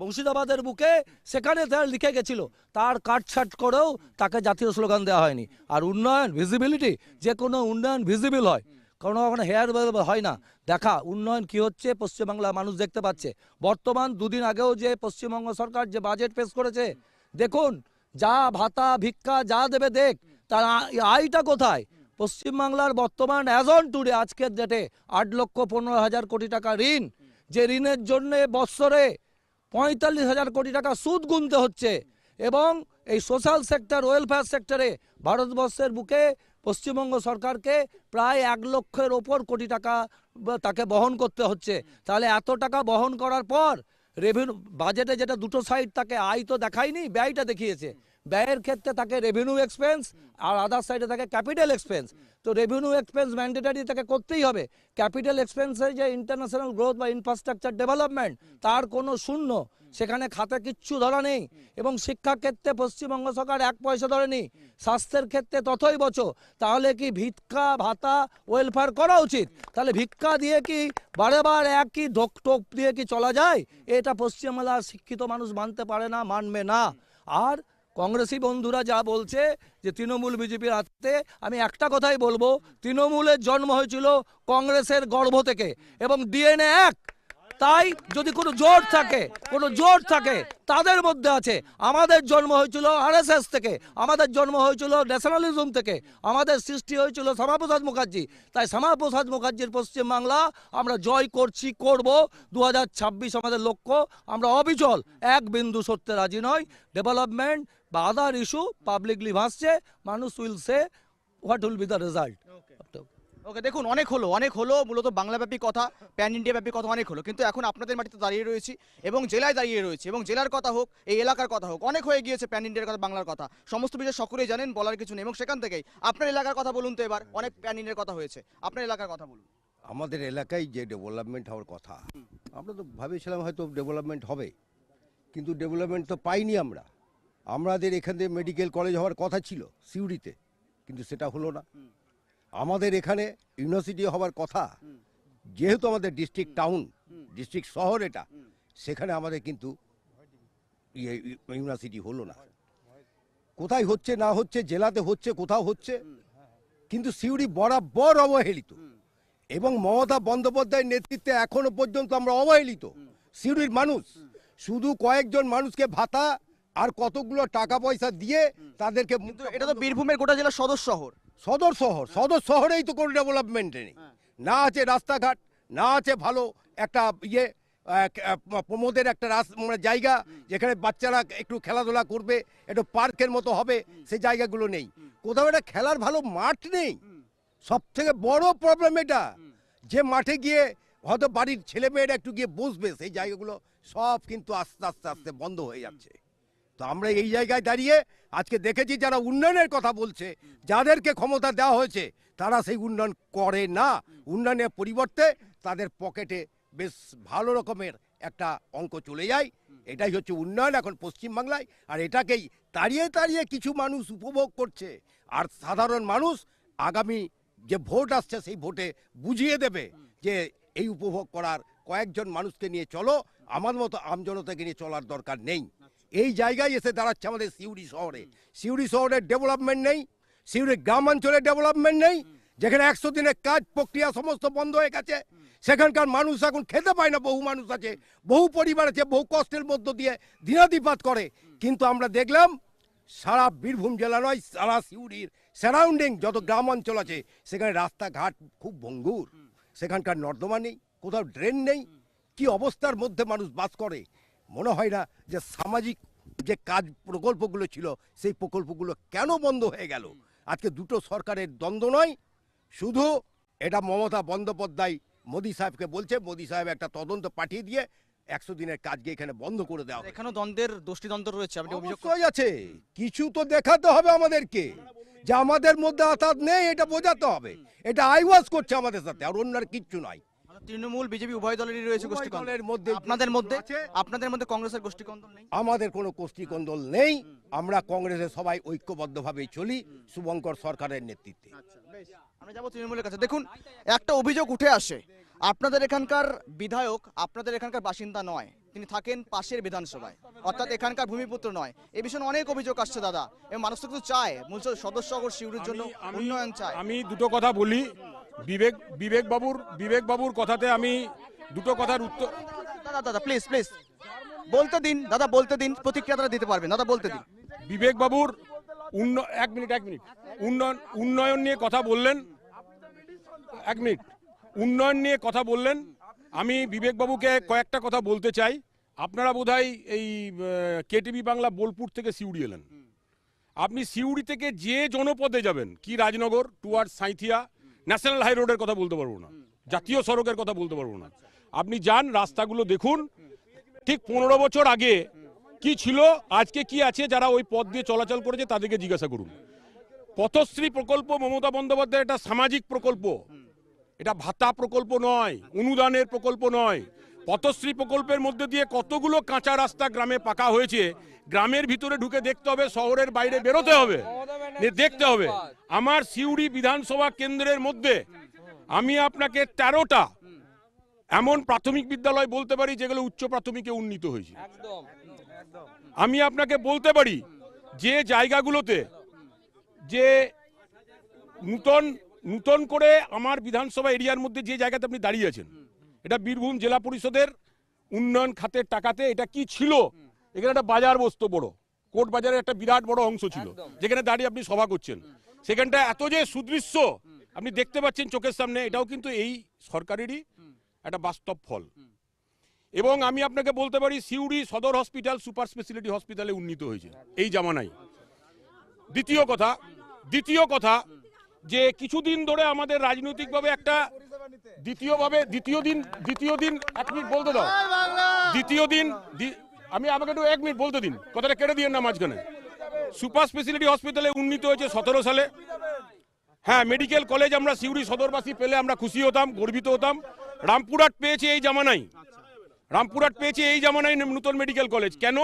মুর্শিদাবাদের বুকে, সেখানে তারা লিখে গেছিল। তার কাটছাট করেও তাকে জাতীয় স্লোগান দেওয়া হয়নি। আর উন্নয়ন, ভিজিবিলিটি, যে কোনো উন্নয়ন ভিজিবল হয়, কোনো ওখানে হেয়ার হয় না। দেখা উন্নয়ন কি হচ্ছে পশ্চিমবাংলার মানুষ দেখতে পাচ্ছে। বর্তমান দুদিন আগেও যে পশ্চিমবঙ্গ সরকার যে বাজেট পেশ করেছে, দেখুন, যা ভাতা ভিক্ষা যা দেবে দেখ, তার আয়টা কোথায়? পশ্চিমবাংলার বর্তমান অ্যাজ অন টুডে, আজকের ডেটে 8,15,000 কোটি টাকা ঋণ, যে ঋণের জন্য বৎসরে 45,000 কোটি টাকা সুদ গুনতে হচ্ছে। এবং এই সোশ্যাল সেক্টর, ওয়েলফেয়ার সেক্টরে ভারতবর্ষের বুকে পশ্চিমবঙ্গ সরকারকে প্রায় 1 লক্ষের ওপর কোটি টাকা তাকে বহন করতে হচ্ছে। তাহলে এত টাকা বহন করার পর রেভিনিউ বাজেটে যেটা দুটো সাইড, তাকে আয় তো দেখায়নি, ব্যয়টা দেখিয়েছে। ব্যয়ের ক্ষেত্রে তাকে রেভিনিউ এক্সপেন্স আর আদার সাইডে থাকে ক্যাপিটাল এক্সপেন্স। তো রেভিনিউ এক্সপেন্স ম্যান্ডেটারি তাকে করতেই হবে। ক্যাপিটাল এক্সপেন্সের যে ইন্টারন্যাশনাল গ্রোথ বা ইনফ্রাস্ট্রাকচার ডেভেলপমেন্ট, তার কোনো শূন্য, সেখানে খাতে কিচ্ছু ধরা নেই। এবং শিক্ষা ক্ষেত্রে পশ্চিমবঙ্গ সরকার 1 পয়সা ধরেনি, স্বাস্থ্যের ক্ষেত্রে ততই বছর। তাহলে কি ভিক্ষা ভাতা ওয়েলফেয়ার করা উচিত? তাহলে ভিক্ষা দিয়ে কি বারেবার একই ঢোক টোপ দিয়ে কি চলা যায়? এটা পশ্চিমবাংলার শিক্ষিত মানুষ মানতে পারে না, মানবে না। আর কংগ্রেসি বন্ধুরা যা বলছে যে তৃণমূল বিজেপির হাতে, আমি একটা কথাই বলবো, তৃণমূলের জন্ম হয়েছিল কংগ্রেসের গর্ভ থেকে এবং ডিএনএ এক। তাই যদি কোনো জোট থাকে তাদের মধ্যে আছে। আমাদের জন্ম হয়েছিল আরএসএস থেকে, আমাদের জন্ম হয়েছিল ন্যাশনালিজম থেকে, আমাদের সৃষ্টি হয়েছিল শ্যামাপ্রসাদ মুখার্জি। তাই শ্যামাপ্রসাদ মুখার্জির পশ্চিমবাংলা আমরা জয় করছি, করব। 2026 আমাদের লক্ষ্য, আমরা অবিচল, এক বিন্দু সত্যে রাজি নয়। ডেভেলপমেন্ট বা আদার ইস্যু পাবলিকলি ভাসছে, মানুষ will say what will be the result. Okay, দেখুন, অনেক হলো মূলত বাংলাব্যাপী কথা, প্যান ইন্ডিয়া ব্যাপী কথা অনেক হলো, কিন্তু এখন আপনাদের মাটিতে দাঁড়িয়ে রয়েছি এবং জেলায় দাঁড়িয়ে রয়েছে, এবং জেলার কথা হোক, এই এলাকার কথা হোক, অনেক হয়ে গিয়েছে প্যান ইন্ডিয়ার কথা, বাংলার কথা, সমস্ত বিষয় সকলেই জানেন, বলার কিছু নেই। এবং সেখান থেকেই আপনার এলাকার কথা বলুন তো। এবার অনেক প্যান ইন্ডিয়ার কথা হয়েছে, আপনার এলাকার কথা বলুন। আমাদের এলাকায় যে ডেভেলপমেন্ট হওয়ার কথা, আমরা তো ভেবেছিলাম হয়তো ডেভেলপমেন্ট হবে, কিন্তু ডেভেলপমেন্ট তো পাইনি আমরা। আমাদের এখান থেকে মেডিকেল কলেজ হওয়ার কথা ছিল সিউড়িতে, কিন্তু সেটা হলো না। আমাদের এখানে ইউনিভার্সিটি হওয়ার কথা, যেহেতু আমাদের ডিস্ট্রিক্ট টাউন, ডিস্ট্রিক্ট শহর এটা, সেখানে আমাদের কিন্তু ইউনিভার্সিটি হলো না। কোথায় হচ্ছে না হচ্ছে, জেলাতে হচ্ছে, কোথাও হচ্ছে, কিন্তু সিউড়ি বরাবর অবহেলিত এবং মমতা বন্দ্যোপাধ্যায়ের নেতৃত্বে এখনো পর্যন্ত আমরা অবহেলিত। সিউড়ির মানুষ শুধু কয়েকজন মানুষকে ভাতা আর কতগুলো টাকা পয়সা দিয়ে তাদেরকে কিন্তু এটা তো বীরভূমের গোটা জেলার সদর শহর। সদর শহরেই তো কোনো ডেভেলপমেন্ট নেই, না আছে রাস্তাঘাট, না আছে ভালো একটা প্রমোদের একটা মানে জায়গা যেখানে বাচ্চারা একটু খেলাধুলা করবে, একটু পার্কের মতো হবে, সেই জায়গাগুলো নেই। কোথাও একটা খেলার ভালো মাঠ নেই। সব থেকে বড় প্রবলেম এটা, যে মাঠে গিয়ে হয়তো বাড়ির ছেলেমেয়েরা একটু গিয়ে বসবে, সেই জায়গাগুলো সব কিন্তু আস্তে আস্তে আস্তে বন্ধ হয়ে যাচ্ছে। তো আমরা এই জায়গায় দাঁড়িয়ে আজকে দেখেছি যারা উন্নয়নের কথা বলছে, যাদেরকে ক্ষমতা দেওয়া হয়েছে, তারা সেই উন্নয়ন করে না। উন্নয়নের পরিবর্তে তাদের পকেটে বেশ ভালো রকমের একটা অঙ্ক চলে যায়। এটাই হচ্ছে উন্নয়ন এখন পশ্চিমবাংলায়। আর এটাকেই তাড়িয়ে তাড়িয়ে কিছু মানুষ উপভোগ করছে, আর সাধারণ মানুষ আগামী যে ভোট আসছে সেই ভোটে বুঝিয়ে দেবে যে এই উপভোগ করার কয়েকজন মানুষকে নিয়ে চলো, আমার মতো আমজনতাকে নিয়ে চলার দরকার নেই। এই জায়গায় এসে দাঁড়াচ্ছে আমাদের সিউড়ি শহরে। সিউড়ি শহরের ডেভেলপমেন্ট নেই, সিউড়ির গ্রামাঞ্চলের ডেভেলপমেন্ট নেই, যেখানে 100 দিনের কাজ প্রক্রিয়া সমস্ত বন্ধ হয়ে গেছে। সেখানকার মানুষ এখন খেতে পায় না, বহু মানুষ আছে, বহু পরিবার আছে, বহু কষ্টের মধ্য দিয়ে দিনাতিপাত করে। কিন্তু আমরা দেখলাম সারা বীরভূম জেলা নয়, সারা সিউড়ির সারাউন্ডিং যত গ্রামাঞ্চল আছে সেখানে রাস্তাঘাট খুব ভঙ্গুর, সেখানকার নর্দমা নেই, কোথাও ড্রেন নেই। কি অবস্থার মধ্যে মানুষ বাস করে। মনে হয় না যে সামাজিক যে কাজ প্রকল্পগুলো ছিল সেই প্রকল্পগুলো কেন বন্ধ হয়ে গেল। আজকে দুটো সরকারের দ্বন্দ্ব নয়, শুধু এটা মমতা বন্দ্যোপাধ্যায় মোদি সাহেবকে বলছে, মোদি সাহেব একটা তদন্ত পাঠিয়ে দিয়ে 100 দিনের কাজকে এখানে বন্ধ করে দেওয়া হবে। এখানেও দ্বন্দ্বের দোষ্টিদ্বন্দ্ব রয়েছে, আপনি অভিযোগ অবশ্যই আছে, কিছু তো দেখাতে হবে আমাদেরকে, যে আমাদের মধ্যে আঘাত নেই এটা বোঝাতে হবে। এটা আইওয়াজ করছে আমাদের সাথে, আর অন্য আর কিচ্ছু নাই। তৃণমূল বিজেপি উভয় দলেরই রয়েছে উভয় গোষ্ঠীকন্দল। দলের মধ্যে আপনাদের মধ্যে কংগ্রেসের গোষ্ঠীকন্দল নেই? আমাদের কোনো গোষ্ঠীকন্দল নেই, আমরা কংগ্রেসের সবাই ঐক্যবদ্ধভাবেই চলি শুভঙ্কর সরকারের নেতৃত্বে। আমরা যাবো তৃণমূলের কাছে। দেখুন, একটা অভিযোগ উঠে আসে, আপনাদের এখানকার বিধায়ক আপনাদের এখানকার বাসিন্দা নয়, তিনি থাকেন পাশের বিধানসভায়, অর্থাৎ এখানকার ভূমিপুত্র নয়। এই বিষয়ে অনেক অভিযোগ আসছে দাদা, এবং মানুষ তো কিছু চায়, মূল সদস্য সিউড়ির জন্য উন্নয়ন চায়। আমি দুটো কথা বলি। বিবেক বাবুর কথাতে আমি দুটো কথার উত্তর। দাদা প্লিজ বলতে দিন, দাদা বলতে দিন, প্রতিক্রিয়া তারা দিতে পারবেন, দাদা বলতে দিন। বিবেক বাবুর এক মিনিট উন্নয়ন নিয়ে কথা বললেন, উন্নয়ন নিয়ে কথা বললেন। আমি বিবেক বাবুকে কয়েকটা কথা বলতে চাই। আপনারা বোধহয় এই কেটিভি বাংলা বোলপুর থেকে সিউড়ি এলেন। আপনি সিউড়ি থেকে যে জনপদে যাবেন, কি Rajnagar toward Sainthia, national high রোডের কথা বলতে পারবো না, জাতীয় সড়কের কথা বলতে পারবো না। আপনি যান, রাস্তাগুলো দেখুন, ঠিক 15 বছর আগে কি ছিল, আজকে কি আছে। যারা ওই পথ দিয়ে চলাচল করেছে তাদেরকে জিজ্ঞাসা করুন। পথশ্রী প্রকল্প মমতা বন্দ্যোপাধ্যায় এটা সামাজিক প্রকল্প, এটা ভাতা প্রকল্প নয়, অনুদানের প্রকল্প নয়। পথশ্রী প্রকল্পের মধ্যে দিয়ে কতগুলো কাঁচা রাস্তা গ্রামে পাকা হয়েছে, গ্রামের ভিতরে ঢুকে দেখতে হবে, শহরের বাইরে বেরোতে হবে, দেখতে হবে। আমার সিউড়ি বিধানসভা কেন্দ্রের মধ্যে আমি আপনাকে 13টা এমন প্রাথমিক বিদ্যালয় বলতে পারি যেগুলো উচ্চ প্রাথমিকে উন্নীত হয়েছে। আমি আপনাকে বলতে পারি যে জায়গাগুলোতে যে নূতন করে আমার বিধানসভা এরিয়ার মধ্যে যে জায়গাতে আপনি দাঁড়িয়ে আছেন, এটা বীরভূম জেলা পরিষদের উন্নয়ন খাতের টাকাতে এটা কি ছিল, এখানে একটা বাজার বসতো বড়, কোর্ট বাজারের একটা বিরাট বড় অংশ ছিল, যেখানে দাঁড়িয়ে আপনি সভা করছেন। সেখানটা এত যে সুদৃশ্য আপনি দেখতে পাচ্ছেন চোখের সামনে, এটাও কিন্তু এই সরকারেরই একটা বাস্তব ফল। এবং আমি আপনাকে বলতে পারি সিউড়ি সদর হসপিটাল সুপার স্পেশালিটি হসপিটালে উন্নীত হয়েছে এই জামানায়। দ্বিতীয় কথা যে কিছুদিন ধরে আমাদের রাজনৈতিকভাবে একটা দ্বিতীয় দিন 1 মিনিট বলতে দাও, আমি আমাকে একটু 1 মিনিট বলতে দিন, কথাটা কেটে দিয়েন না মাঝখানে। সুপার স্পেশালিটি হসপিটালে উন্নীত হয়েছে 17 সালে। হ্যাঁ, মেডিকেল কলেজ আমরা সিউড়ি সদরবাসী পেলে আমরা খুশি হতাম, গর্বিত হতাম। রামপুরহাট পেয়েছে এই জামানায় নতুন মেডিকেল কলেজ। কেন?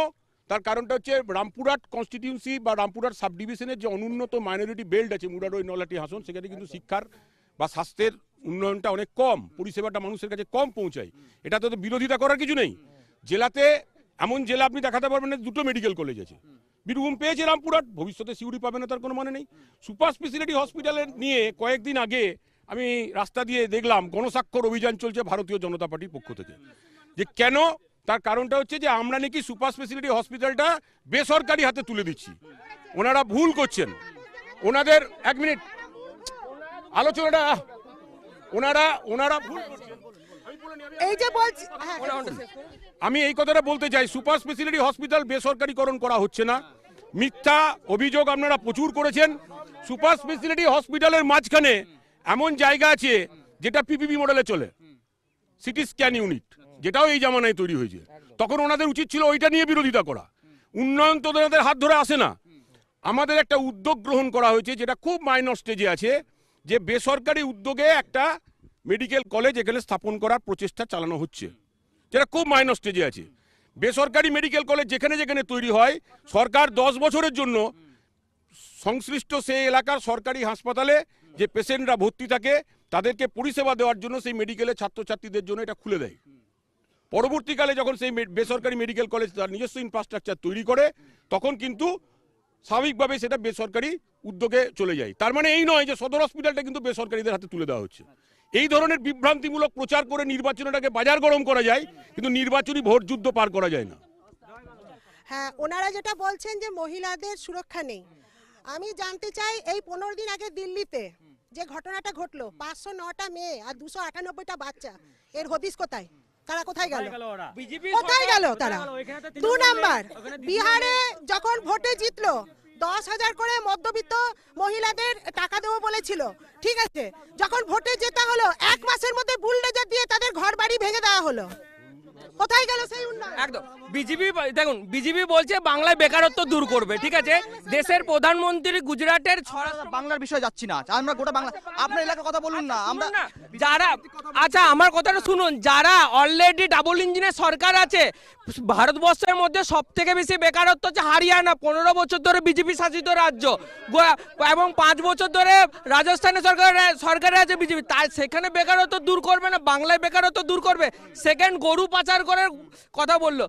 তার কারণটা হচ্ছে রামপুরহাট কনস্টিটিউন্সি বা রামপুরহাট সাব ডিভিশনের যে অনুন্নত মাইনরিটি বেল্ট আছে, মুরারই, নলাটি, হাসন, সেখানে কিন্তু শিক্ষার বা স্বাস্থ্যের উন্নয়নটা অনেক কম, পরিষেবাটা মানুষের কাছে কম পৌঁছায়। এটা তো বিরোধিতা করার কিছু নেই। জেলাতে এমন জেলা আপনি দেখাতে পারবেন না দুটো মেডিকেল কলেজ আছে। বীরভূম পেয়েছে রামপুরহাট, ভবিষ্যতে সিউড়ি পাবে না তার কোনো মানে নেই। সুপার স্পেশালিটি হসপিটালের নিয়ে কয়েকদিন আগে আমি রাস্তা দিয়ে দেখলাম গণস্বাক্ষর অভিযান চলছে ভারতীয় জনতা পার্টির পক্ষ থেকে। যে কেন, তার কারণটা হচ্ছে যে আমরা নাকি সুপার স্পেশালিটি হসপিটালটা বেসরকারি হাতে তুলে দিচ্ছি। ওনারা ভুল করছেন, ওনাদের এক মিনিট আলোচনাটা ওনারা ভুল করছেন। এই যে বলছি আমি এই কথাটা বলতে চাই, সুপার স্পেশালিটি হসপিটাল বেসরকারিকরণ করা হচ্ছে না। মিথ্যা অভিযোগ আপনারা প্রচুর করেছেন। সুপার স্পেশালিটি হসপিটালের মাঝখানে এমন জায়গা আছে যেটা পিপিপি মডেলে চলে, সিটি স্ক্যান ইউনিট, যেটাও এই জামানায় তৈরি হয়েছে। তখন ওনাদের উচিত ছিল ওইটা নিয়ে বিরোধিতা করা। উন্নয়ন তো ওনাদের হাত ধরে আসে না। আমাদের একটা উদ্যোগ গ্রহণ করা হয়েছে যেটা খুব মাইনর স্টেজে আছে, যে বেসরকারি উদ্যোগে একটা মেডিকেল কলেজ এখানে স্থাপন করার প্রচেষ্টা চালানো হচ্ছে, যেটা খুব মাইনর স্টেজে আছে। বেসরকারি মেডিকেল কলেজ যেখানে যেখানে তৈরি হয়, সরকার 10 বছরের জন্য সংশ্লিষ্ট সেই এলাকার সরকারি হাসপাতালে যে পেশেন্টরা ভর্তি থাকে তাদেরকে পরিষেবা দেওয়ার জন্য সেই মেডিকেলের ছাত্রছাত্রীদের জন্য এটা খুলে দেয়। পরবর্তীকালে যখন সেই বেসরকারি মেডিকেল কলেজ তার নিজস্ব ইনফ্রাস্ট্রাকচার তৈরি করে, তখন কিন্তু স্বাভাবিকভাবে সেটা বেসরকারি উদ্যোগে চলে যায়। তার মানে এই নয় যে সদর হসপিটালটা কিন্তু বেসরকারিদের হাতে তুলে দেওয়া হচ্ছে। এই ধরনের বিভ্রান্তিমূলক প্রচার করে নির্বাচনটাকে বাজার গরম করা যায়, কিন্তু নির্বাচনী ভোট যুদ্ধ পার করা যায় না। হ্যাঁ, ওনারা যেটা বলছেন যে মহিলাদের সুরক্ষা নেই, আমি জানতে চাই এই 15 দিন আগে দিল্লিতে যে ঘটনাটা ঘটলো, 509টা মেয়ে আর 298টা বাচ্চা, এর হদিস কোথায়? তারা কোথায় গেল? কোথায় গেল তারা? 2 নাম্বার, বিহারে যখন ভোটে জিতলো 10,000 করে মধ্যবিত্ত মহিলাদের টাকা দেবো বলেছিল, ঠিক আছে, যখন ভোটে জেতা হলো 1 মাসের মধ্যে বুলডোজার দিয়ে তাদের ঘর বাড়ি ভেঙে দেওয়া হলো। কোথায় গেল সেই উন্নয়ন? একদম বিজেপি, দেখুন বিজেপি বলছে বাংলায় বেকারত্ব দূর করবে, ঠিক আছে, দেশের প্রধানমন্ত্রী গুজরাটের বাংলার বিষয়ে যাচ্ছি না, আমরা গোটা বাংলা, আপনার এলাকার কথা বলুন না। আমরা যারা, আচ্ছা আমার কথাটা শুনুন, যারা অলরেডি ডাবল ইঞ্জিনের সরকার আছে, ভারতবর্ষের মধ্যে সব থেকে বেশি বেকারত্ব হচ্ছে হরিয়ানা, 15 বছর ধরে বিজেপি শাসিত রাজ্য, এবং 5 বছর ধরে রাজস্থানে সরকারে আছে বিজেপি, তাই সেখানে বেকারত্ব দূর করবে না, বাংলায় বেকারত্ব দূর করবে। সেকেন্ড, গরু পাচার করার কথা বললো,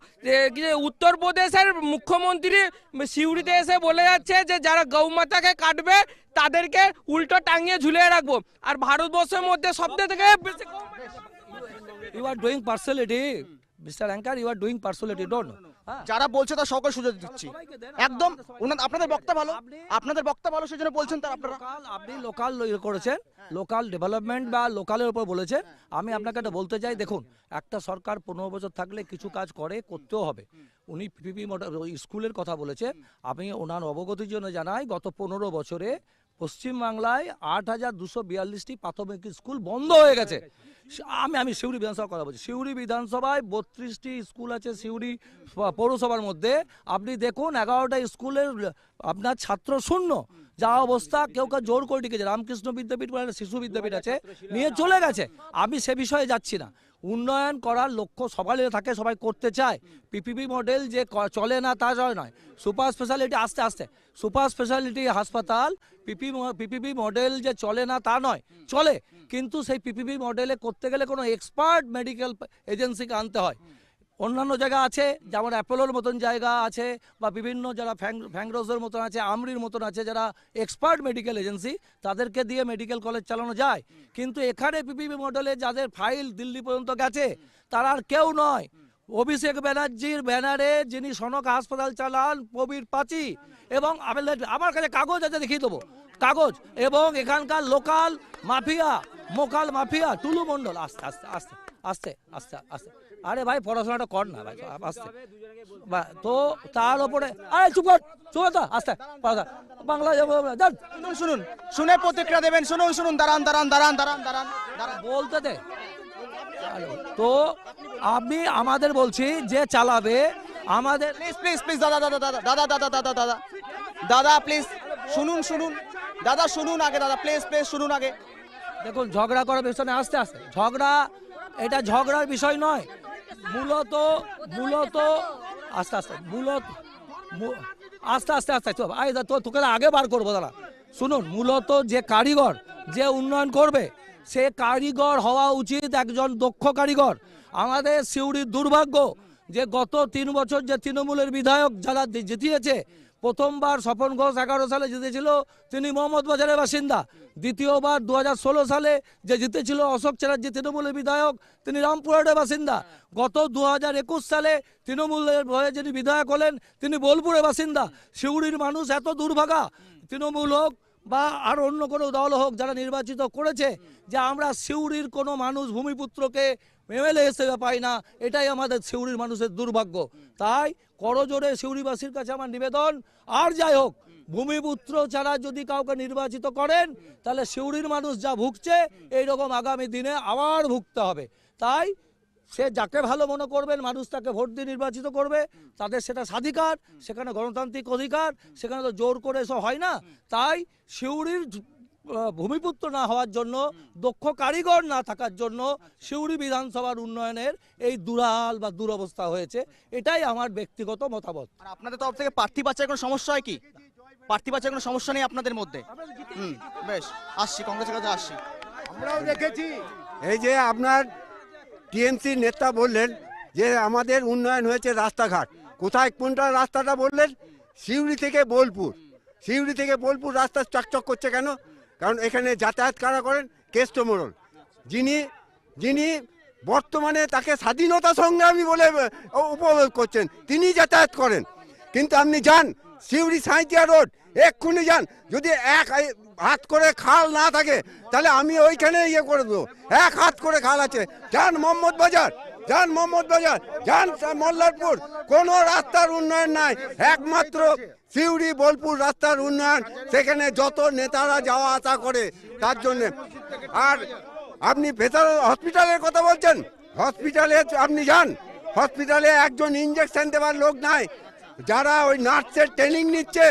যে উত্তরপ্রদেশের মুখ্যমন্ত্রী সিউড়িতে এসে বলে যাচ্ছে যে যারা গৌমাতাকে কাটবে তাদেরকে উল্টো টাঙিয়ে ঝুলিয়ে রাখবো, আর ভারতবর্ষের মধ্যে সবথেকে বেশি। You are doing personality mister anchor, you are doing personality, don't. যারা বলছে তার সকল সুযোগ দিচ্ছি একদম। আপনাদের বক্তব্য ভালো, আপনাদের বক্তব্য ভালো, সেজন্য বলছেন তার আপনারা। আপনি লোকাল করেছেন, লোকাল ডেভেলপমেন্ট বা লোকালের উপর বলেছেন। আমি আপনাকে একটা বলতে চাই, দেখুন একটা সরকার 15 বছর থাকলে কিছু কাজ করতেও হবে। উনি পিপি মডেল স্কুলের কথা বলেছে, আমি ওনার অবগতির জন্য জানাই, গত 15 বছরে পশ্চিমবাংলায় 8,242টি প্রাথমিক স্কুল বন্ধ হয়ে গেছে। আমি সিউড়ি বিধানসভার কথা বলছি, সিউড়ি বিধানসভায় 32টি স্কুল আছে সিউড়ি পৌরসভার মধ্যে। আপনি দেখুন 11টা স্কুলের আপনার ছাত্র শূন্য, যা অবস্থা, কেউ জোর করে ডেকেছে, রামকৃষ্ণ বিদ্যাপীঠ বলে একটা শিশু বিদ্যাপীঠ আছে, নিয়ে চলে গেছে। আমি সে বিষয়ে যাচ্ছি না। উন্নয়ন করার লক্ষ্য সবাই থাকে, সবাই করতে চায়। পিপিপি মডেল যে চলে না তা নয়, সুপার স্পেশালিটি আস্তে আস্তে, সুপার স্পেশালিটি হাসপাতাল পিপিপি মডেল যে চলে না তা নয়, চলে, কিন্তু সেই পিপিপি মডেলে করতে গেলে কোনো এক্সপার্ট মেডিকেল এজেন্সিকে আনতে হয়। অন্যান্য জায়গা আছে, যেমন অ্যাপোলোর মতন জায়গা আছে, বা বিভিন্ন যারা ফ্যাংরোজের মতন আছে, আমরির মতন আছে, যারা এক্সপার্ট মেডিকেল এজেন্সি, তাদেরকে দিয়ে মেডিকেল কলেজ চালানো যায়। কিন্তু এখানে পিপিপি মডেলে যাদের ফাইল দিল্লি পর্যন্ত গেছে, তারা আর কেউ নয়, অভিষেক ব্যানার্জির ব্যানারে যিনি সনক হাসপাতাল চালান, প্রবীর পাচি, এবং আমার কাছে কাগজ আছে, দেখিয়ে দেবো কাগজ, এবং এখানকার লোকাল মাফিয়া টুলু মণ্ডল। আস্তে আস্তে আস্তে আস্তে আস্তে আস্তে, আরে ভাই পড়াশোনাটা কর না ভাই, আস্তে, তো তার উপরে আরে চুপ তো আস্তে বাংলা শুনুন, শুনে প্রতিক্রিয়া দেবেন। শুনুন, দাঁড়ান, বলতে দে। তো আমি আমাদের বলছি যে চালাবে আমাদের, প্লিজ দাদা প্লিজ শুনুন দাদা, শুনুন আগে দাদা, প্লিজ শুনুন আগে। দেখুন ঝগড়া করার পেছনে আস্তে আস্তে এটা ঝগড়ার বিষয় নয়, মূলত আস্তে আস্তে তোকে আগে বার করবো দাদা। শুনুন, মূলত যে কারিগর যে উন্নয়ন করবে, সে কারিগর হওয়া উচিত একজন দক্ষ কারিগর। আমাদের সিউড়ির দুর্ভাগ্য যে গত 3 বছর যে তৃণমূলের বিধায়ক যারা জিতিয়েছে, প্রথমবার স্বপন ঘোষ 11 সালে জিতেছিল, তিনি মোহাম্মদবাজারের বাসিন্দা। দ্বিতীয়বার 2016 সালে যে জিতেছিল অশোক চ্যাটার্জি তৃণমূলের বিধায়ক, তিনি রামপুরহাটের বাসিন্দা। গত 2021 সালে তৃণমূলের হয়ে যিনি বিধায়ক হলেন, তিনি বোলপুরের বাসিন্দা। সিউড়ির মানুষ এত দুর্ভাগা, তৃণমূল হোক বা আর অন্য কোনো দল হোক যারা নির্বাচিত করেছে, যে আমরা সিউড়ির কোনো মানুষ ভূমিপুত্রকে এমএলএ হিসেবে পাই না। এটাই আমাদের সিউড়ির মানুষের দুর্ভাগ্য। তাই করজোড়ে সিউড়িবাসীর কাছে আমার নিবেদন, আর যাই হোক, ভূমিপুত্র ছাড়া যদি কাউকে নির্বাচিত করেন, তাহলে সিউড়ির মানুষ যা ভুগছে এইরকম আগামী দিনে আবার ভুগতে হবে। তাই সে যাকে ভালো মনে করবেন, মানুষ তাকে ভোট দিয়ে নির্বাচিত করবে, তাদের সেটা স্বাধিকার, সেখানে গণতান্ত্রিক অধিকার, সেখানে তো জোর করে এসব হয় না। তাই সিউড়ির ভূমিপুত্র না হওয়ার জন্য, দক্ষ কারিগর না থাকার জন্য সিউড়ি বিধানসভার উন্নয়নের এই দুরাল বা দুরবস্থা হয়েছে। এটাই আমার ব্যক্তিগত মতামত। আর আপনাদের তরফ থেকে প্রার্থী বাছাই কোনো সমস্যা হয় কি? প্রার্থী বাছাই কোনো সমস্যা নেই আপনাদের মধ্যে? বেশ, আসছি, কংগ্রেসের কাছে আসছি। আমরাও দেখেছি এই যে আপনার টিএমসি নেতা বললেন যে আমাদের উন্নয়ন হয়েছে রাস্তাঘাট, কোথায় কোনটা রাস্তাটা বললেন? সিউড়ি থেকে বোলপুর, সিউড়ি থেকে বোলপুর রাস্তা চকচক করছে কেন? কারণ এখানে যাতায়াত কারা করেন? কেষ্ট মোড়ল, যিনি বর্তমানে তাকে স্বাধীনতা সংগ্রামী বলে উপভোগ করছেন, তিনি যাতায়াত করেন। কিন্তু আপনি যান সিউড়ি সাঁইথিয়া রোড, এক্ষুনি যান, যদি এক হাত করে খাল না থাকে তাহলে আমি ওইখানে ইয়ে করে দেবো। এক হাত করে খাল আছে। যান মোহাম্মদ বাজার, যান মোহাম্মদ বাজার, যান মল্লারপুর, কোনো রাস্তার উন্নয়ন নাই, একমাত্র সিউড়ি বোলপুর রাস্তার উন্নয়ন। সেখানে যত নেতারা যাওয়া আসা করে তার জন্য। আর আপনি ভেতর হসপিটালের কথা বলছেন, হসপিটালে আপনি যান, হসপিটালে একজন ইঞ্জেকশন দেওয়ার লোক নাই। যারা ওই নার্সের ট্রেনিং নিচ্ছে,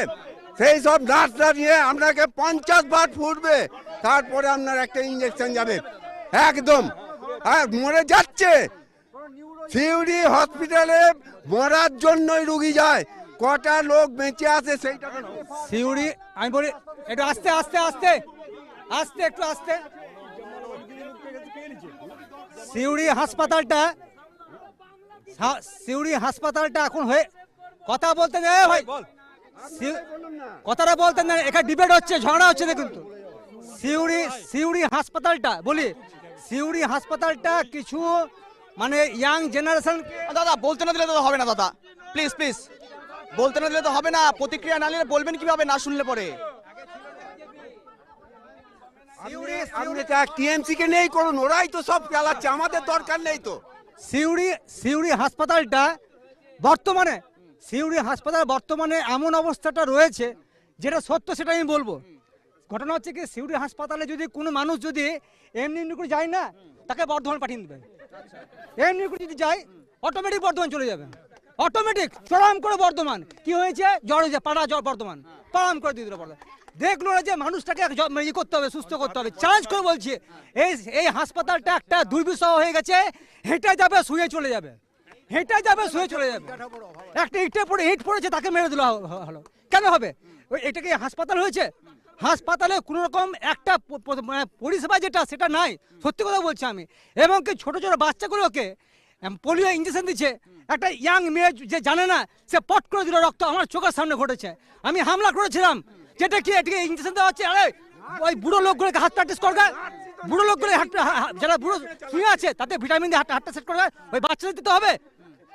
সেই সব নার্সরা নিয়ে আপনাকে 50 বার ফুটবে, তারপরে আপনার একটা ইঞ্জেকশন যাবে একদম। আর মরে যাচ্ছে সিউড়ি হসপিটালে, মরার জন্যই রুগী যায়, কটা লোক বেঁচে আছে সেইটা। সিউড়ি, আমি বলি একটু আস্তে আস্তে আস্তে আস্তে একটু আস্তে। সিউড়ি হাসপাতালটা এখন হয়ে কথা বলতে নেই ভাই, কথাটা বলতে নেই, এখানে ডিবেট হচ্ছে, ঝগড়া হচ্ছে। দেখুন তো সিউড়ি হাসপাতালটা বলি, সিউড়ি হাসপাতালটা কিছু মানে ইয়াং জেনারেশন। দাদা বলতে না দিলে তো হবে না দাদা, প্লিজ প্লিজ, বলতে না দিলে তো হবে না। প্রতিক্রিয়া না নিলে বলবেন কিভাবে না শুনলে পরে? আপনি টিএমসি কে নেই করুন, ওরাই তো সব চালাচ্ছে, আমাদের দরকার নেই তো। সিউড়ি হাসপাতালটা বর্তমানে এমন অবস্থাটা রয়েছে, যেটা সত্য সেটা আমি বলবো। ঘটনা হচ্ছে কি, সিউড়ি হাসপাতালে যদি কোনো মানুষ যদি এমনি করে যায় না, তাকে বর্ধমান পাঠিয়ে দেবে। এমনি করে যদি যায়, অটোমেটিক বর্ধমান চলে যাবে, অটোমেটিক চড়াম করে বর্ধমান। কি হয়েছে? জ্বর হয়েছে, পাড়া জ্বর, বর্ধমান পাড়াম করে দিয়ে দিল বর্ধমান। দেখলো না যে মানুষটাকে ইয়ে করতে হবে, সুস্থ করতে হবে। চ্যালেঞ্জ করে বলছি, এই হাসপাতালটা একটা দুর্বিষহ হয়ে গেছে। হেঁটে যাবে, শুয়ে চলে যাবে, হেঁটে যাবে, শুয়ে চলে যাবে। একটা ইট পড়েছে, তাকে মেরে দিল হলো, কেন হবে? এটাকে হাসপাতাল হয়েছে? হাসপাতালে কোনো রকম একটা পরিষেবা যেটা, সেটা নাই, সত্যি কথা বলছি আমি। এবং কি ছোট ছোট বাচ্চাগুলোকে পোলিও ইঞ্জেকশন দিচ্ছে। একটা ইয়াং মেয়ে যে জানে না, সে পট করে দিল, রক্ত আমার চোখের সামনে ঘটেছে। আমি হামলা করেছিলাম, যেটা কি এটাকে ইঞ্জেকশন দেওয়া হচ্ছে। আরে ওই বুড়ো লোকগুলোকে হাত প্র্যাকটিস করবে, বুড়ো লোকগুলো যারা বুড়ো শুয়ে আছে, তাতে ভিটামিন দিয়ে হাতটা সেট করবে, ওই বাচ্চাদের দিতে হবে।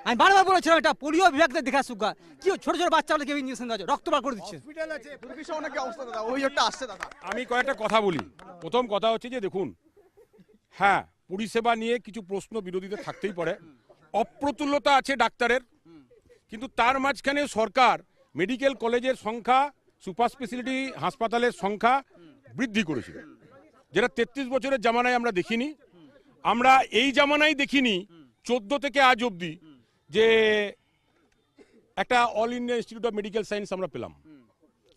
আমি বারবার বলেছিলাম, এটা পোলিও বিভাগকে দেখা সুগা, কি ছোট ছোট বাচ্চাগুলোকে ইঞ্জেকশন দেওয়া হচ্ছে, রক্ত বার করে দিচ্ছে। আমি কয়েকটা কথা বলি। প্রথম কথা হচ্ছে যে দেখুন, হ্যাঁ, পরিষেবা নিয়ে কিছু প্রশ্ন বিরোধীদের থাকতেই পারে, অপ্রতুল্যতা আছে ডাক্তারের, কিন্তু তার মাঝখানে সরকার মেডিকেল কলেজের সংখ্যা, সুপার স্পেশালিটি হাসপাতালের সংখ্যা বৃদ্ধি করেছিল, যেটা 33 বছরের জামানায় আমরা দেখিনি। আমরা এই জামানায় দেখিনি 14 থেকে আজ অবধি যে একটা all India institute of medical science আমরা পেলাম।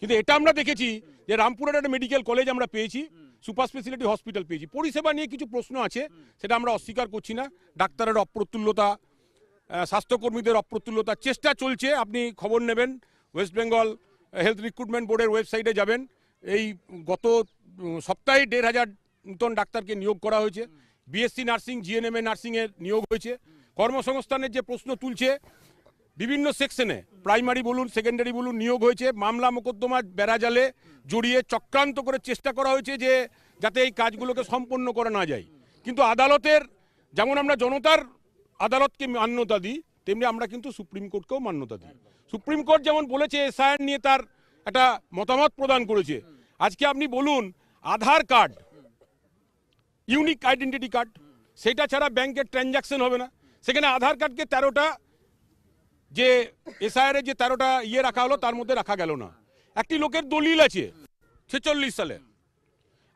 কিন্তু এটা আমরা দেখেছি যে রামপুরের একটা মেডিকেল কলেজ আমরা পেয়েছি, সুপার স্পেশালিটি হসপিটাল পেয়েছি। পরিষেবা নিয়ে কিছু প্রশ্ন আছে, সেটা আমরা অস্বীকার করছি না। ডাক্তারের অপ্রতুল্যতা, স্বাস্থ্যকর্মীদের অপ্রতুল্যতা, চেষ্টা চলছে। আপনি খবর নেবেন, ওয়েস্ট বেঙ্গল হেলথ রিক্রুটমেন্ট বোর্ডের ওয়েবসাইটে যাবেন, এই গত সপ্তাহে 1500 নতুন ডাক্তারকে নিয়োগ করা হয়েছে। বিএসসি নার্সিং, জিএনএমএ নার্সিংয়ের নিয়োগ হয়েছে। কর্মসংস্থানের যে প্রশ্ন তুলছে বিভিন্ন সেকশনে, প্রাইমারি বলুন সেকেন্ডারি বলুন, নিয়োগ হয়েছে, মামলা মোকদ্দমা বেড়াজালে জড়িয়ে চক্রান্ত করে চেষ্টা করা হয়েছে যে যাতে এই কাজগুলোকে সম্পন্ন করা না যায়। কিন্তু আদালতের, যেমন আমরা জনতার আদালতকে মান্যতা দিই, তেমনি আমরা কিন্তু সুপ্রিম কোর্টকেও মান্যতা দিই। সুপ্রিম কোর্ট যেমন বলেছে এসআইআর নিয়ে তার একটা মতামত প্রদান করেছে। আজকে আপনি বলুন আধার কার্ড, ইউনিক আইডেন্টিটি কার্ড, সেটা ছাড়া ব্যাংকের ট্রানজাকশন হবে না। সেখানে আধার কার্ডকে 13টা যে এসআইআর এর যে 13টা রাখা হলো তার মধ্যে রাখা গেল না। একটি লোকের দলিল আছে 46 সালে।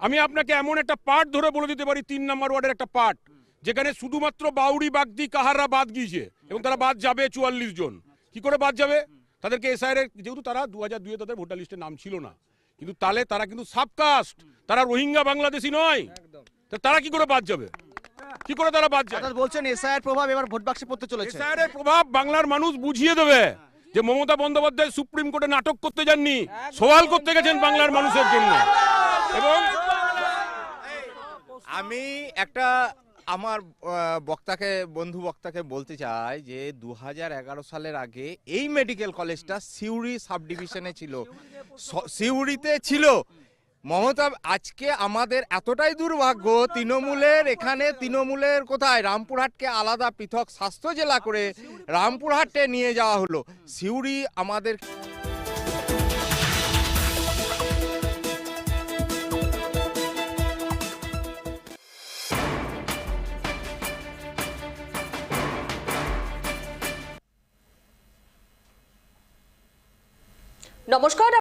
আমি আপনাকে এমন একটা পার্ট ধরে বলে দিতে পারি, 3 নম্বর ওয়ার্ডের একটা পার্ট, যেখানে শুধুমাত্র বাউরি বাগদি কাহাররা বাদ গিয়েছে এবং তারা বাদ যাবে 44 জন। কি করে বাদ যাবে? তাদেরকে এসআইআর এর, যেহেতু তারা 2002 তাদের ভোটার লিস্টে নাম ছিল না, কিন্তু তাহলে তারা কিন্তু সাবকাস্ট, তারা রোহিঙ্গা বাংলাদেশি নয়, তারা কি করে বাদ যাবে? কি করে তারা বাদ যায়? অর্থাৎ বলছেন এসআইআর প্রভাব এবার ভোট বাক্সে পড়তে চলেছে। এসআইআর এর প্রভাব বাংলার মানুষ বুঝিয়ে দেবে যে মমতা বন্দ্যোপাধ্যায় সুপ্রিম কোর্টে নাটক করতে যাননি, সওয়াল করতে গেছেন বাংলার মানুষের জন্য। এবং আমি একটা আমার বন্ধু বক্তাকে বলতে চাই যে 2011 সালের আগে এই মেডিকেল কলেজটা সিউড়ি সাব ডিভিশনে ছিল, সিউড়িতে ছিল। মমতা, আজকে আমাদের এতটাই দুর্ভাগ্য, তৃণমূলের কোথায়, রামপুরহাটকে আলাদা পৃথক স্বাস্থ্য জেলা করে রামপুরহাটে নিয়ে যাওয়া হলো। সিউড়ি আমাদের নমস্কার।